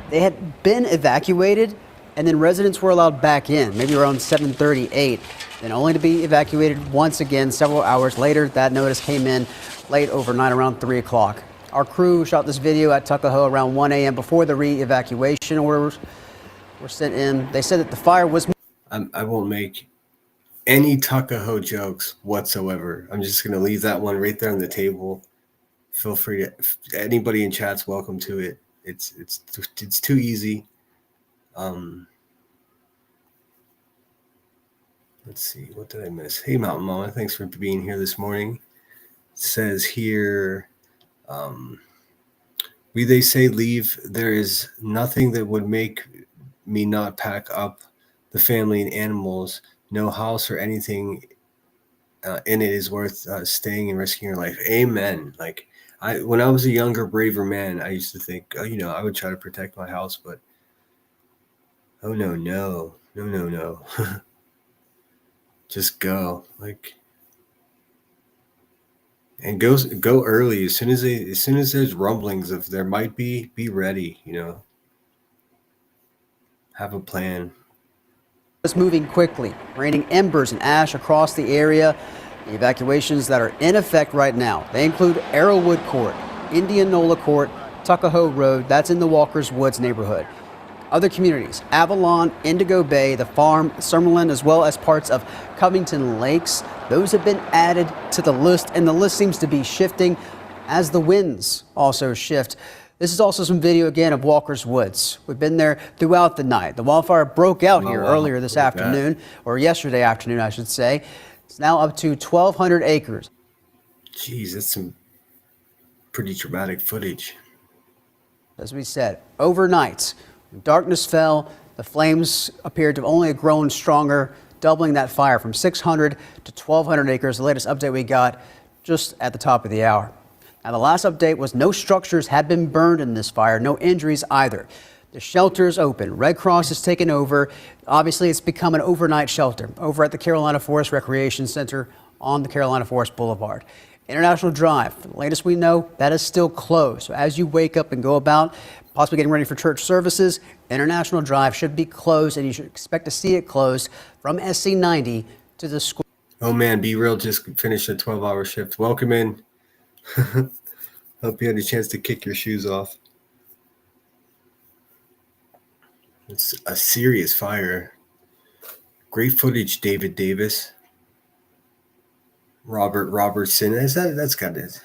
They had been evacuated, and then residents were allowed back in, maybe around 7:38, then only to be evacuated once again several hours later. That notice came in late overnight around 3 o'clock. Our crew shot this video at Tuckahoe around 1 a.m. before the re-evacuation orders were sent in. They said that the fire was... I won't make any Tuckahoe jokes whatsoever. I'm just going to leave that one right there on the table. Feel free to... Anybody in chat's welcome to it. It's too easy. Let's see. What did I miss? Hey, Mountain Mama. Thanks for being here this morning. Says here, they say leave. There is nothing that would make me not pack up the family and animals. No house or anything in it is worth staying and risking your life. Amen. Like when I was a younger, braver man, I used to think, I would try to protect my house, but no. Just go. And go early as soon as there's rumblings of there might be ready, have a plan. It's moving quickly, raining embers and ash across the area. The evacuations that are in effect right now, they include Arrowwood Court, Indianola Court, Tuckahoe Road, that's in the Walker's Woods neighborhood. Other communities, Avalon, Indigo Bay, the Farm, Summerlin, as well as parts of Covington Lakes, those have been added to the list, and the list seems to be shifting as the winds also shift. This is also some video again of Walker's Woods. We've been there throughout the night. The wildfire broke out here earlier this afternoon, or yesterday afternoon, I should say. It's now up to 1,200 acres. Jeez, that's some pretty dramatic footage. As we said, overnight, when darkness fell, the flames appeared to have only grown stronger, doubling that fire from 600 to 1,200 acres. The latest update we got just at the top of the hour. Now, the last update was no structures had been burned in this fire, no injuries either. The shelter's open. Red Cross has taken over. Obviously, it's become an overnight shelter over at the Carolina Forest Recreation Center on the Carolina Forest Boulevard. International Drive, the latest we know, that is still closed. So as you wake up and go about, possibly getting ready for church services, International Drive should be closed, and you should expect to see it closed from SC 90 to the school. Oh man, Be Real just finished a 12-hour shift. Welcome in. Hope you had a chance to kick your shoes off. It's a serious fire. Great footage, David Davis. Robert Robertson. That's got it.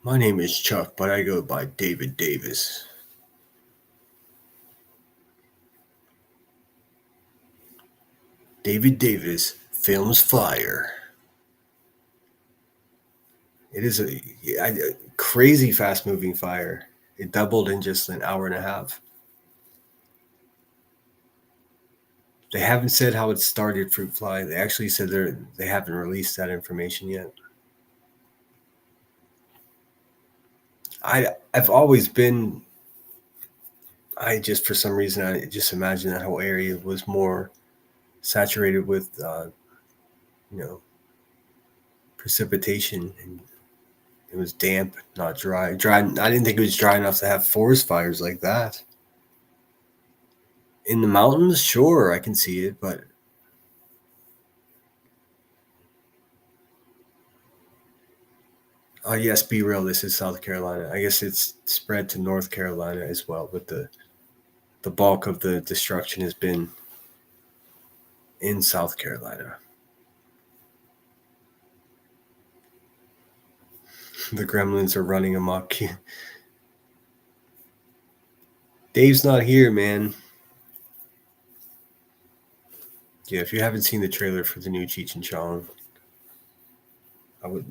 My name is Chuck, but I go by David Davis. David Davis films fire. It is a crazy fast-moving fire. It doubled in just an hour and a half. They haven't said how it started, Fruit Fly. They actually said they haven't released that information yet. I've always been. For some reason, I just imagine that whole area was more saturated with, precipitation, and it was damp, not dry. I didn't think it was dry enough to have forest fires like that. In the mountains, sure, I can see it, but yes, Be Real. This is South Carolina. I guess it's spread to North Carolina as well, but the bulk of the destruction has been in South Carolina. The gremlins are running amok. Dave's not here, man. Yeah, if you haven't seen the trailer for the new Cheech and Chong, I would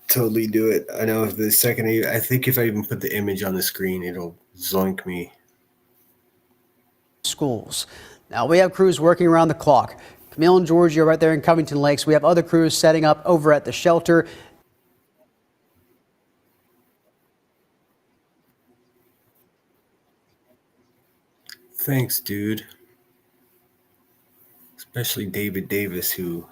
totally do it. I know if the second, I think if I even put the image on the screen, it'll zoink me. Schools. Now we have crews working around the clock. Camille and Georgie are right there in Covington Lakes. We have other crews setting up over at the shelter. Thanks, dude. Especially David Davis, who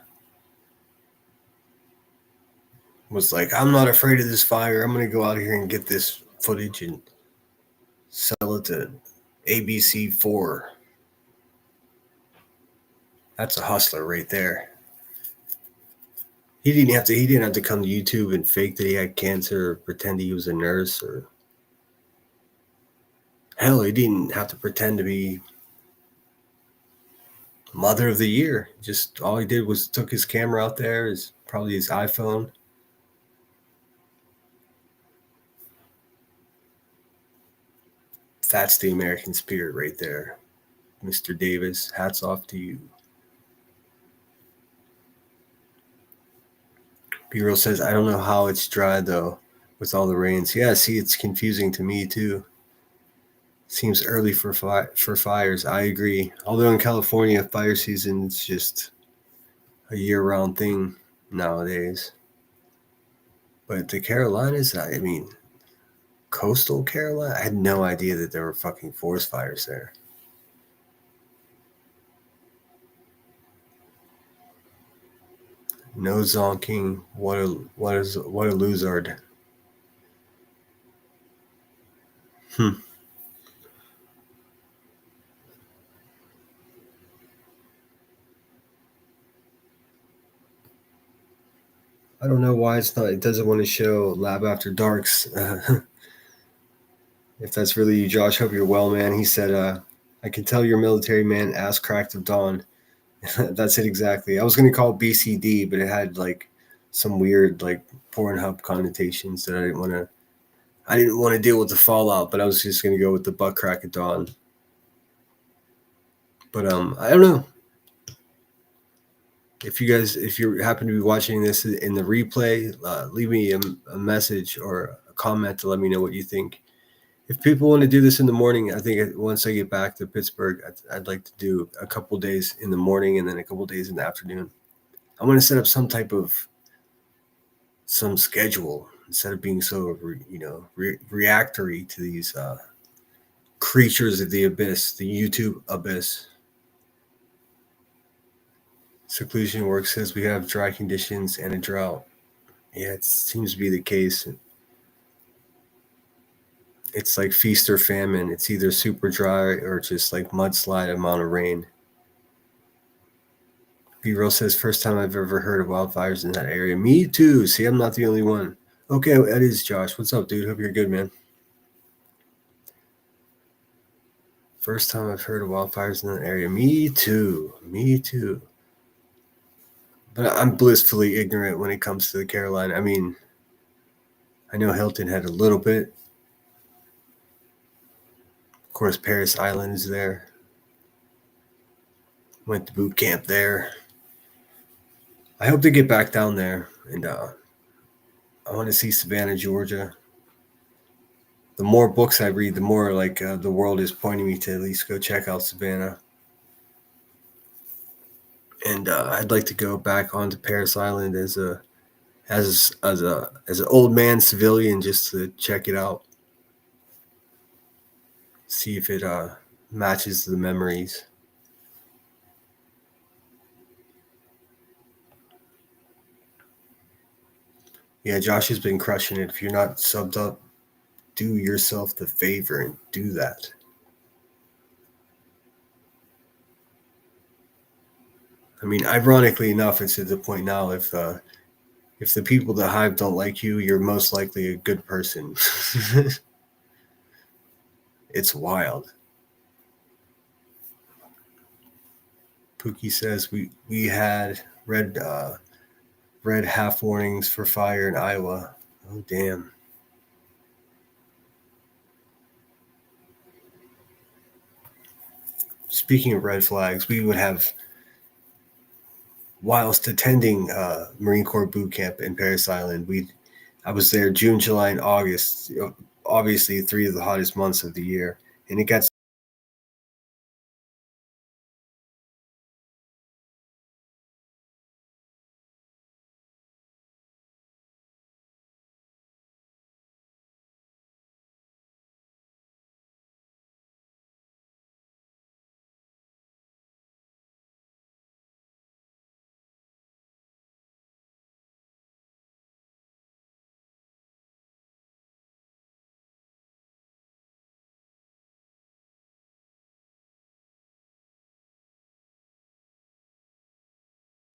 was like, I'm not afraid of this fire. I'm going to go out here and get this footage and sell it to ABC4. That's a hustler right there. He didn't have to come to YouTube and fake that he had cancer or pretend he was a nurse, or hell, he didn't have to pretend to be Mother of the Year. Just all he did was took his camera out there, probably his iPhone. That's the American spirit right there. Mr. Davis, hats off to you. B-Real says, I don't know how it's dry, though, with all the rains. Yeah, see, it's confusing to me, too. Seems early for fires. I agree. Although in California, fire season is just a year-round thing nowadays. But the Carolinas, I mean, coastal Carolina, I had no idea that there were fucking forest fires there. No zonking. What a loser. I don't know why it doesn't want to show Lab After Darks. If that's really you, Josh, hope you're well, man. He said, I can tell you're a military man, ass cracked of dawn. That's it exactly. I was going to call it BCD, but it had like some weird like Pornhub connotations that I didn't want to deal with the fallout, but I was just going to go with the butt crack of dawn. But I don't know. If you happen to be watching this in the replay, leave me a message or a comment to let me know what you think. If people want to do this in the morning, I think once I get back to Pittsburgh, I'd like to do a couple days in the morning and then a couple days in the afternoon. I want to set up some schedule instead of being so reactory to these creatures of the abyss, the YouTube abyss. Seclusion Work says we have dry conditions and a drought. Yeah, it seems to be the case. It's like feast or famine. It's either super dry or just like mudslide amount of rain. B-Roll says, first time I've ever heard of wildfires in that area. Me too. See, I'm not the only one. Okay, that is Josh. What's up, dude? Hope you're good, man. First time I've heard of wildfires in that area. Me too. Me too. But I'm blissfully ignorant when it comes to the Carolina. I mean, I know Hilton had a little bit. Of course, Paris Island is there. Went to boot camp there. I hope to get back down there, and I want to see Savannah, Georgia. The more books I read, the more like the world is pointing me to at least go check out Savannah. And I'd like to go back onto Paris Island as an old man civilian just to check it out, see if it matches the memories. Yeah, Josh has been crushing it. If you're not subbed up, do yourself the favor and do that. I mean, ironically enough, it's at the point now if the people that Hive don't like you, you're most likely a good person. It's wild. Pookie says we had red half warnings for fire in Iowa. Oh, damn. Speaking of red flags, we would have, whilst attending Marine Corps boot camp in Paris Island, I was there June, July, and August. Obviously, 3 of the hottest months of the year, and it got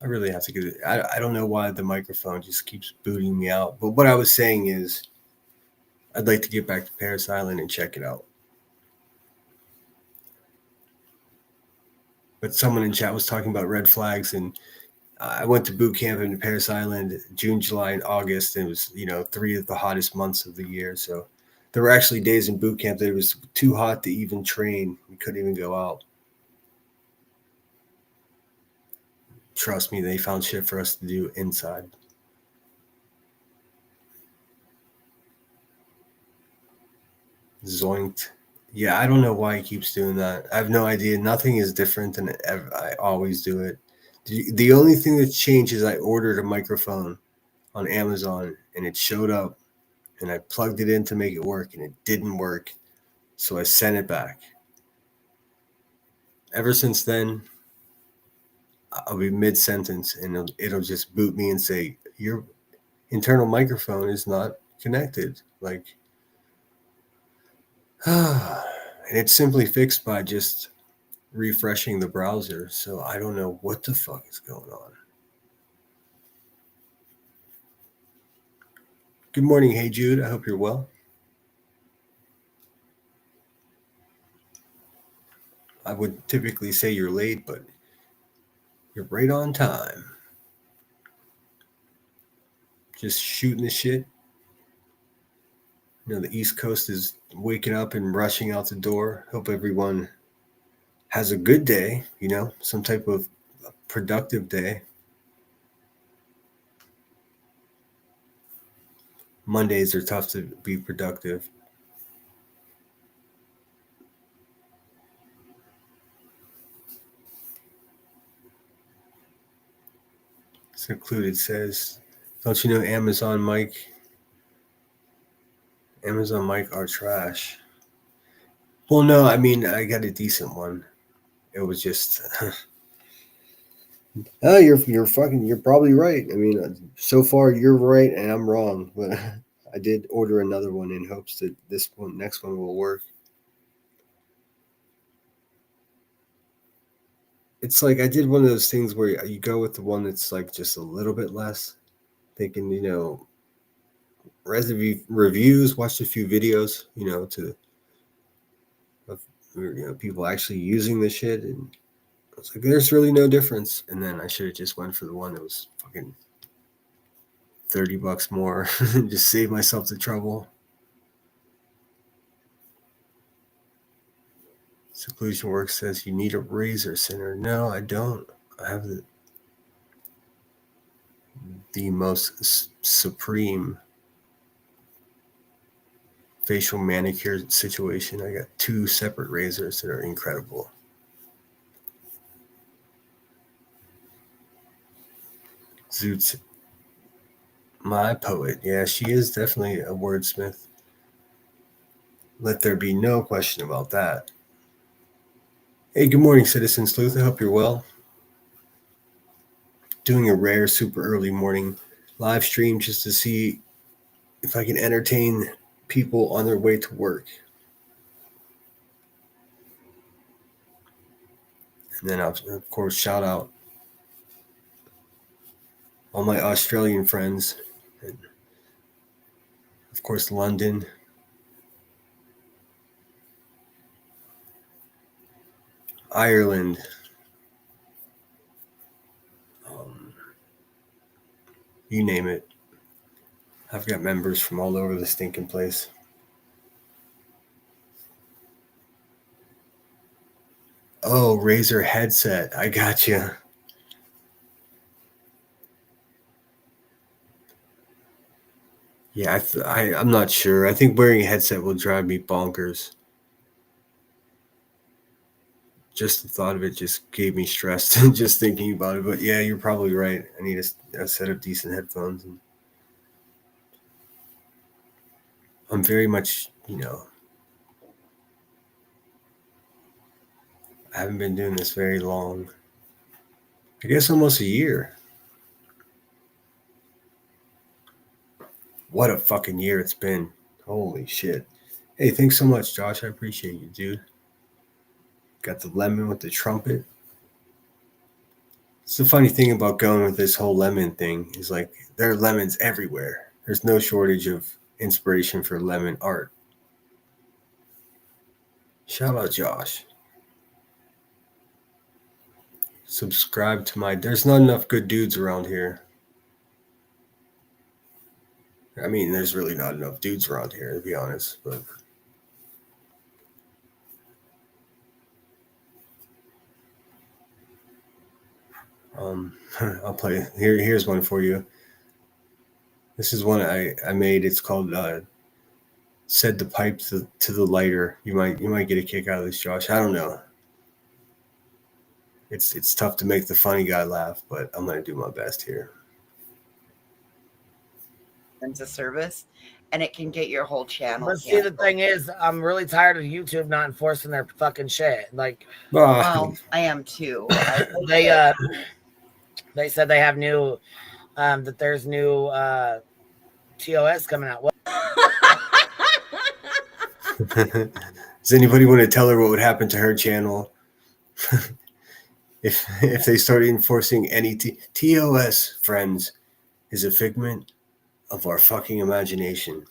I really have to get it. I don't know why the microphone just keeps booting me out. But what I was saying is I'd like to get back to Paris Island and check it out. But someone in chat was talking about red flags, and I went to boot camp in Paris Island June, July, and August. And it was, 3 of the hottest months of the year. So there were actually days in boot camp that it was too hot to even train. We couldn't even go out. Trust me, they found shit for us to do inside. Zoinked. Yeah, I don't know why he keeps doing that. I have no idea. Nothing is different than I always do it. The only thing that's changed is I ordered a microphone on Amazon, and it showed up, and I plugged it in to make it work, and it didn't work. So I sent it back. Ever since then, I'll be mid-sentence, and it'll just boot me and say, your internal microphone is not connected. Like, and it's simply fixed by just refreshing the browser. So I don't know what the fuck is going on. Good morning. Hey, Jude. I hope you're well. I would typically say you're late, but you're right on time. Just shooting the shit. The East Coast is waking up and rushing out the door. Hope everyone has a good day, some type of productive day. Mondays are tough to be productive. Secluded says, don't you know Amazon mic are trash? Well, no, I mean, I got a decent one. It was just, oh, you're probably right. I mean, so far you're right and I'm wrong, but I did order another one in hopes that next one will work. It's like I did one of those things where you go with the one that's like just a little bit less, thinking, reviews, watched a few videos, of people actually using the shit, and I was like, there's really no difference. And then I should have just went for the one that was fucking $30 more and just save myself the trouble. Seclusion Work says you need a razor center. No, I don't. I have the most supreme facial manicure situation. I got 2 separate razors that are incredible. Zoots, my poet. Yeah, she is definitely a wordsmith. Let there be no question about that. Hey, good morning, Citizen Sleuth. I hope you're well. Doing a rare super early morning live stream just to see if I can entertain people on their way to work. And then I'll, of course, shout out all my Australian friends. And of course, London. Ireland. You name it. I've got members from all over the stinking place. Oh, Razer headset. I got you. Yeah, I'm not sure. I think wearing a headset will drive me bonkers. Just the thought of it just gave me stress just thinking about it. But yeah, you're probably right. I need a set of decent headphones. And I'm very much, I haven't been doing this very long. I guess almost a year. What a fucking year it's been. Holy shit. Hey, thanks so much, Josh. I appreciate you, dude. Got the lemon with the trumpet. It's the funny thing about going with this whole lemon thing is like there are lemons everywhere. There's no shortage of inspiration for lemon art. Shout out Josh. Subscribe to there's not enough good dudes around here. I mean, there's really not enough dudes around here, to be honest, but I'll play. Here's one for you. This is one I made. It's called "Set the Pipe to the Lighter." You might get a kick out of this, Josh. I don't know. It's tough to make the funny guy laugh, but I'm gonna do my best here. Into service, and it can get your whole channel. But see, the thing is, I'm really tired of YouTube not enforcing their fucking shit. Like, well, I am too. They said they have new, that there's new TOS coming out. Does anybody want to tell her what would happen to her channel if they started enforcing any TOS? Friends, is a figment of our fucking imagination.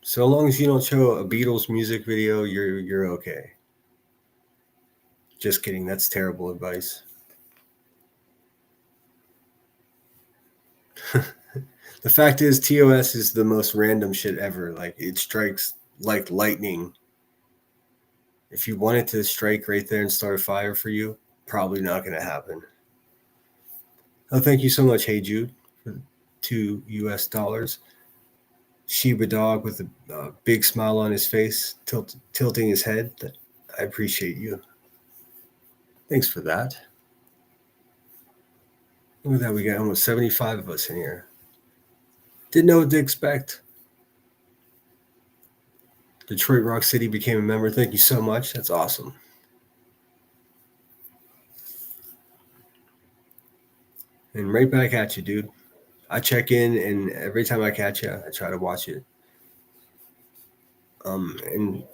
So long as you don't show a Beatles music video, you're okay. Just kidding. That's terrible advice. The fact is, TOS is the most random shit ever. Like, it strikes like lightning. If you want it to strike right there and start a fire for you, probably not going to happen. Oh, thank you so much, Hey Jude, for $2 US. Shiba dog with a big smile on his face, tilting his head. I appreciate you. Thanks for that. Look at that. We got almost 75 of us in here. Didn't know what to expect. Detroit Rock City became a member. Thank you so much. That's awesome. And right back at you, dude. I check in, and every time I catch you, I try to watch it. And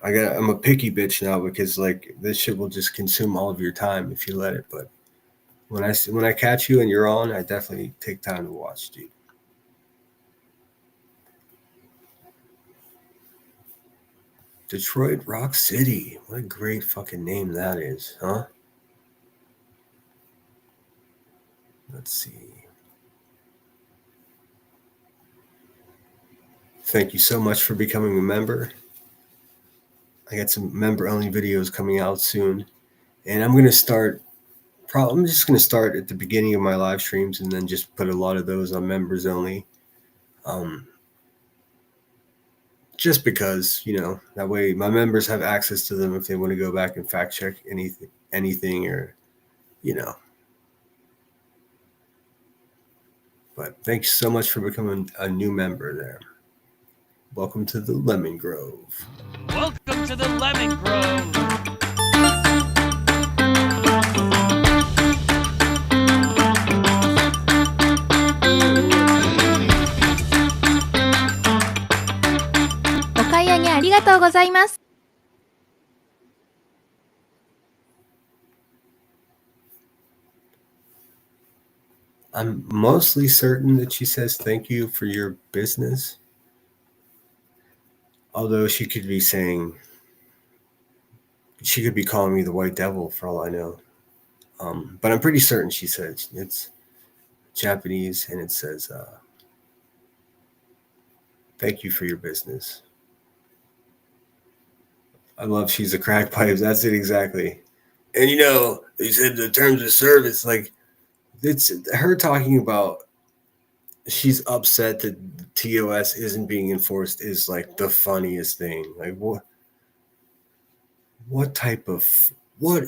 I'm a picky bitch now because like this shit will just consume all of your time if you let it. But when I catch you and you're on, I definitely take time to watch, dude. Detroit Rock City. What a great fucking name that is, huh? Let's see. Thank you so much for becoming a member. I got some member-only videos coming out soon. And I'm just going to start at the beginning of my live streams and then just put a lot of those on members only. Just because, that way my members have access to them if they want to go back and fact check anything or, But thanks so much for becoming a new member there. Welcome to the Lemon Grove. Welcome to the Lemon Grove. I'm mostly certain that she says thank you for your business. Although she could be saying, she could be calling me the White Devil for all I know. But I'm pretty certain she said it's Japanese and it says, thank you for your business. I love she's a crack pipe. That's it exactly. And they said the terms of service, like it's her talking about she's upset that TOS isn't being enforced is like the funniest thing. Like what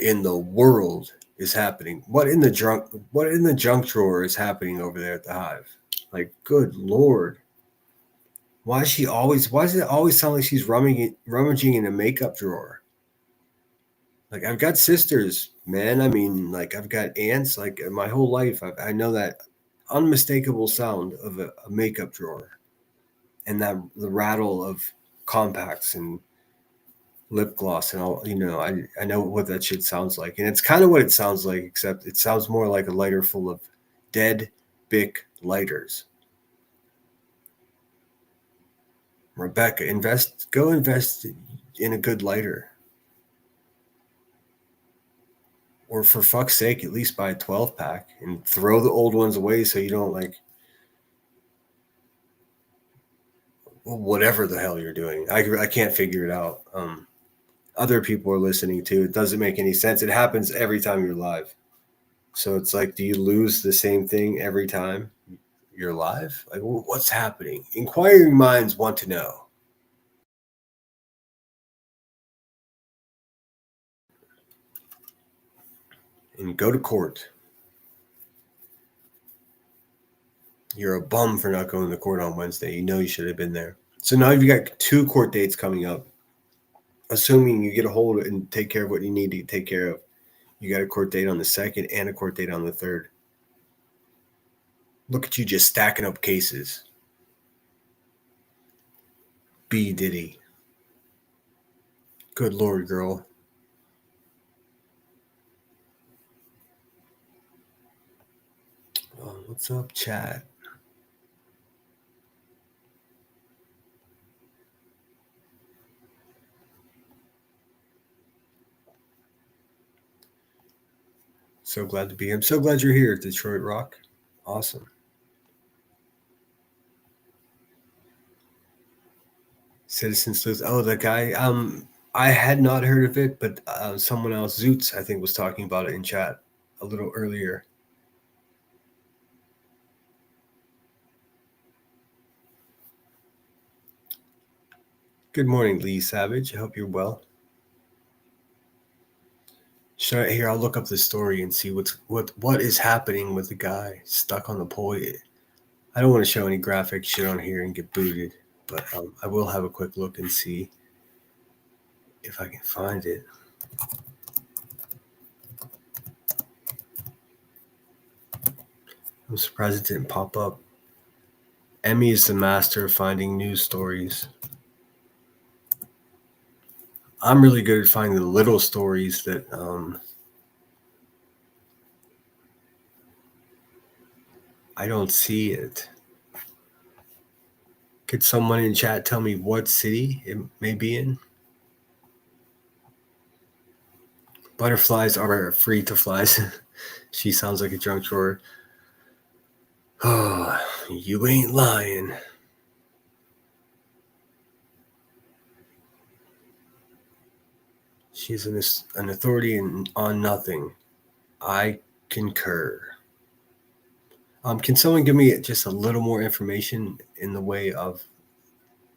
in the world is happening? What in the junk drawer is happening over there at the Hive? Like, good Lord. Why does it always sound like she's rummaging in a makeup drawer? Like, I've got sisters, man. I mean, like, I've got aunts. Like, my whole life, I know that unmistakable sound of a makeup drawer and the rattle of compacts and lip gloss and all. I know what that shit sounds like. And it's kind of what it sounds like, except it sounds more like a lighter full of dead Bic lighters. Rebecca, go invest in a good lighter. Or for fuck's sake, at least buy a 12-pack and throw the old ones away so you don't whatever the hell you're doing. I can't figure it out. Other people are listening too. It doesn't make any sense. It happens every time you're live. So it's like, do you lose the same thing every time you're live? Like, what's happening? Inquiring minds want to know. And go to court. You're a bum for not going to court on Wednesday. You should have been there. So now you've got 2 court dates coming up. Assuming you get a hold and take care of what you need to take care of. You got a court date on the 2nd and a court date on the 3rd. Look at you just stacking up cases. B. Diddy. Good Lord, girl. Oh, what's up, chat? So glad to be here. I'm so glad you're here, Detroit Rock. Awesome. Citizen Sleuth. Oh, the guy. I had not heard of it, but someone else, Zoots, I think, was talking about it in chat a little earlier. Good morning, Lee Savage. I hope you're well. Here, I'll look up the story and see what is happening with the guy stuck on the pole. I don't want to show any graphic shit on here and get booted, but I will have a quick look and see if I can find it. I'm surprised it didn't pop up. Emmy is the master of finding news stories. I'm really good at finding the little stories that I don't see it. Could someone in chat tell me what city it may be in? Butterflies are free to flies. She sounds like a drunk drawer. Oh, you ain't lying. She's an authority on nothing. I concur. Can someone give me just a little more information in the way of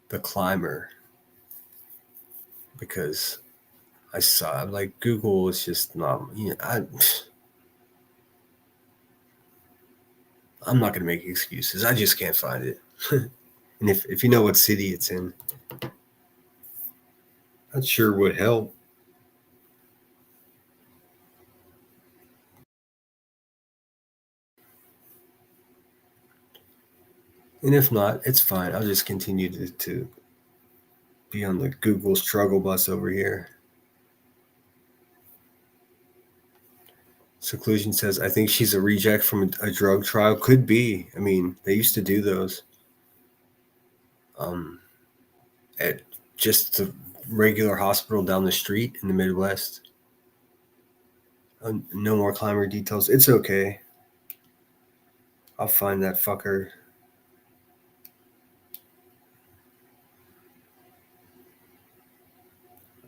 the climber? Because I saw, like, Google is just not, I'm not going to make excuses. I just can't find it. And if you know what city it's in, that sure would help. And if not, it's fine. I'll just continue to be on the Google struggle bus over here. Seclusion says, I think she's a reject from a drug trial. Could be. I mean, they used to do those. At just the regular hospital down the street in the Midwest. No more climber details. It's okay. I'll find that fucker.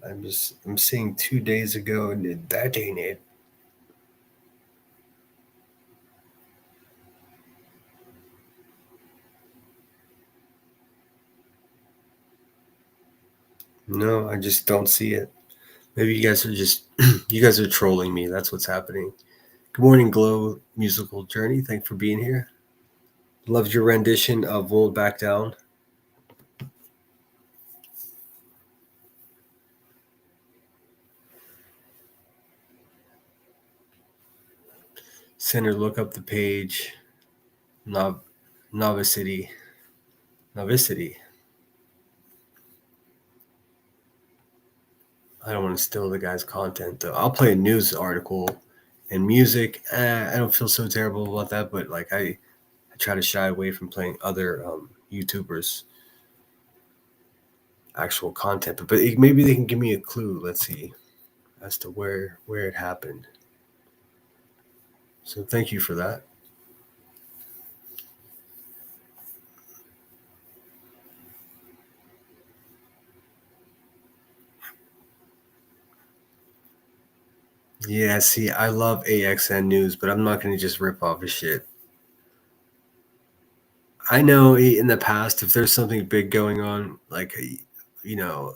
I'm seeing 2 days ago, and that ain't it. No, I just don't see it. Maybe you guys are just, you guys are trolling me. That's what's happening. Good morning, Glow Musical Journey. Thanks for being here. Loved your rendition of Won't Back Down. Center, look up the page. Novicity. I don't want to steal the guy's content, though. I'll play a news article and music. I don't feel so terrible about that, but like I try to shy away from playing other YouTubers' actual content. But maybe they can give me a clue. Let's see, as to where it happened. So thank you for that. Yeah, see, I love AXN News, but I'm not going to just rip off his shit. I know in the past, if there's something big going on, like, I'm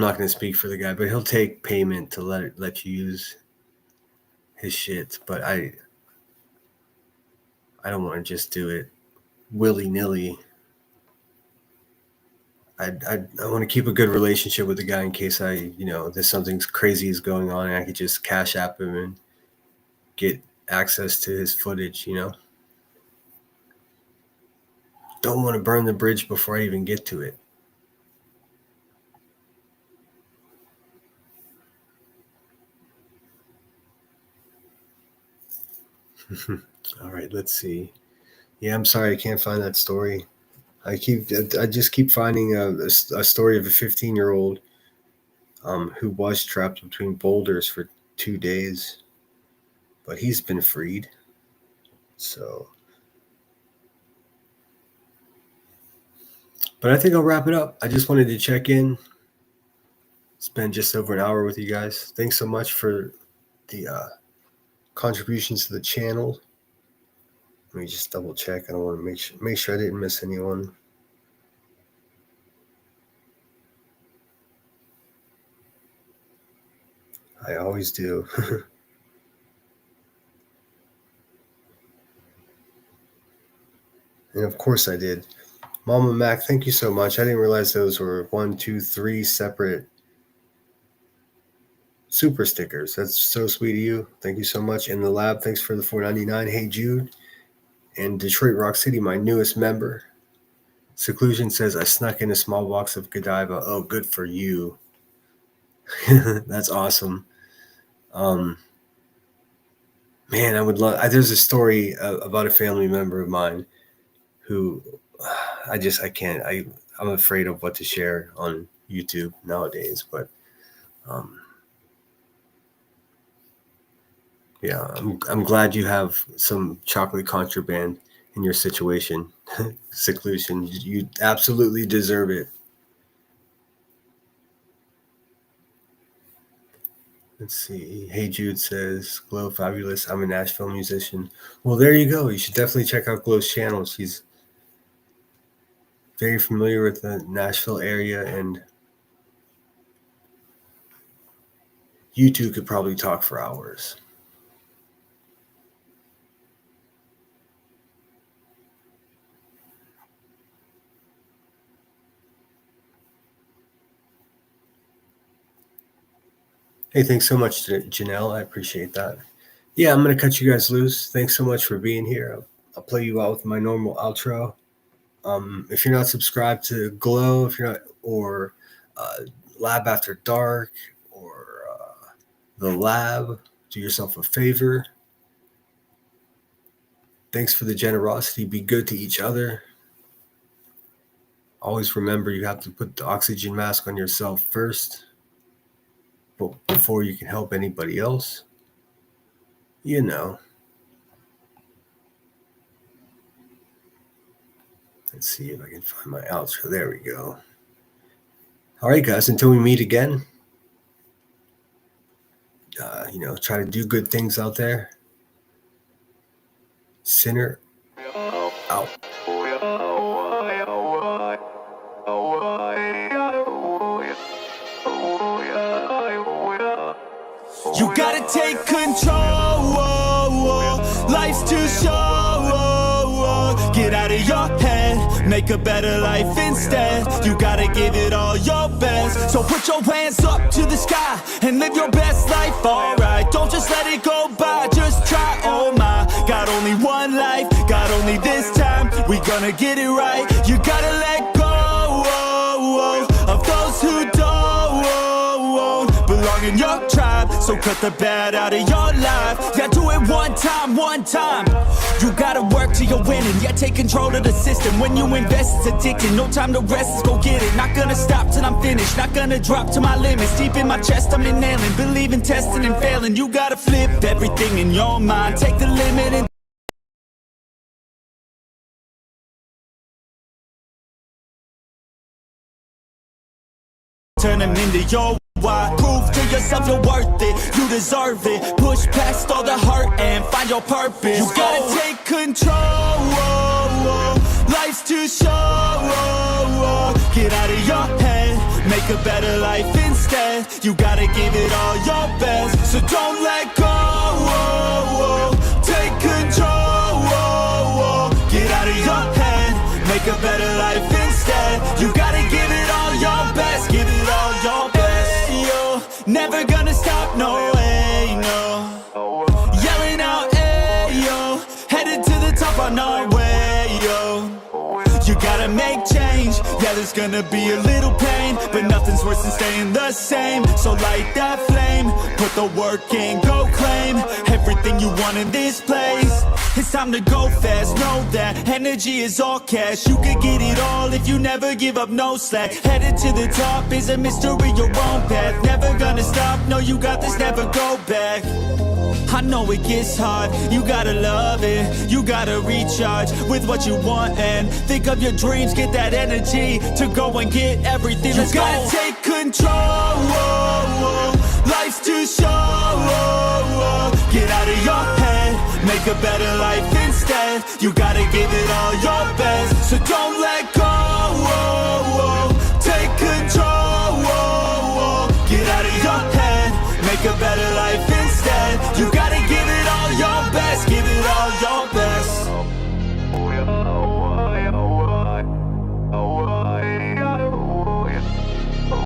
not going to speak for the guy, but he'll take payment to let you use his shit. But I don't want to just do it willy-nilly. I want to keep a good relationship with the guy in case there's something crazy is going on and I could just cash app him and get access to his footage, Don't want to burn the bridge before I even get to it. All right, let's see. Yeah, I'm sorry I can't find that story. I just keep finding a story of a 15-year-old who was trapped between boulders for 2 days, but he's been freed. So, but I think I'll wrap it up. I just wanted to check in. Spend just over an hour with you guys. Thanks so much for the contributions to the channel. Let me just double check. I don't want to make sure I didn't miss anyone. I always do. And of course I did. Mama Mac, thank you so much. I didn't realize those were 1, 2, 3 separate super stickers. That's so sweet of you. Thank you so much. In the lab, thanks for the $4.99. Hey Jude. And Detroit Rock City, my newest member. Seclusion says, I snuck in a small box of Godiva. Oh, good for you. That's awesome. Man, I would love. There's a story about a family member of mine who I can't. I'm afraid of what to share on YouTube nowadays. But yeah, I'm glad you have some chocolate contraband in your situation. Seclusion, you absolutely deserve it. Let's see. Hey Jude says, Glow fabulous. I'm a Nashville musician. Well, there you go. You should definitely check out Glow's channel. She's very familiar with the Nashville area, and you two could probably talk for hours. Hey, thanks so much, Janelle. I appreciate that. Yeah, I'm going to cut you guys loose. Thanks so much for being here. I'll play you out with my normal outro. If you're not subscribed to Glow, if you're not, or Lab After Dark, or The Lab, do yourself a favor. Thanks for the generosity. Be good to each other. Always remember you have to put the oxygen mask on yourself first, but before you can help anybody else. You know. Let's see if I can find my outro. There we go. All right, guys, until we meet again, try to do good things out there. Sinner out. You gotta take control. Life's too short. Get out of your head, make a better life instead. You gotta give it all your best. So put your hands up to the sky and live your best life, alright. Don't just let it go by, just try, oh my. Got only one life, got only this time. We gonna get it right. You gotta let go of those who don't belong in your tribe. So cut the bad out of your life. Yeah, do it one time. You gotta work till you're winning. Yeah, take control of the system. When you invest, it's addicting. No time to rest, let's go get it. Not gonna stop till I'm finished. Not gonna drop to my limits. Deep in my chest, I'm inhaling. Believe in testing and failing. You gotta flip everything in your mind. Take the limit and turn them into your why. Prove to yourself you're worth it, you deserve it. Push past all the hurt and find your purpose. You gotta take control. Life's too short. Get out of your head, make a better life instead. You gotta give it all your best, so don't let go. Take control. Get out of your head, make a better life instead. You gotta give it all your best, give it all your best. Never gonna stop, no way, no. Yelling out, hey, yo. Headed to the top on our way, yo. You gotta make change. Yeah, there's gonna be a little pain, but nothing's worse than staying the same. So light that flame, put the work in, go claim everything you want in this place. It's time to go fast, know that energy is all cash. You could get it all if you never give up, no slack. Headed to the top is a mystery, your own path. Never gonna stop, no, you got this, never go back. I know it gets hard, you gotta love it. You gotta recharge with what you want and think of your dreams. Get that energy to go and get everything. Let's go. You gotta take control. Life's too short. Get out of your head, make a better life instead. You gotta give it all your best, so don't let go. Take control. Get out of your head, make a better life instead.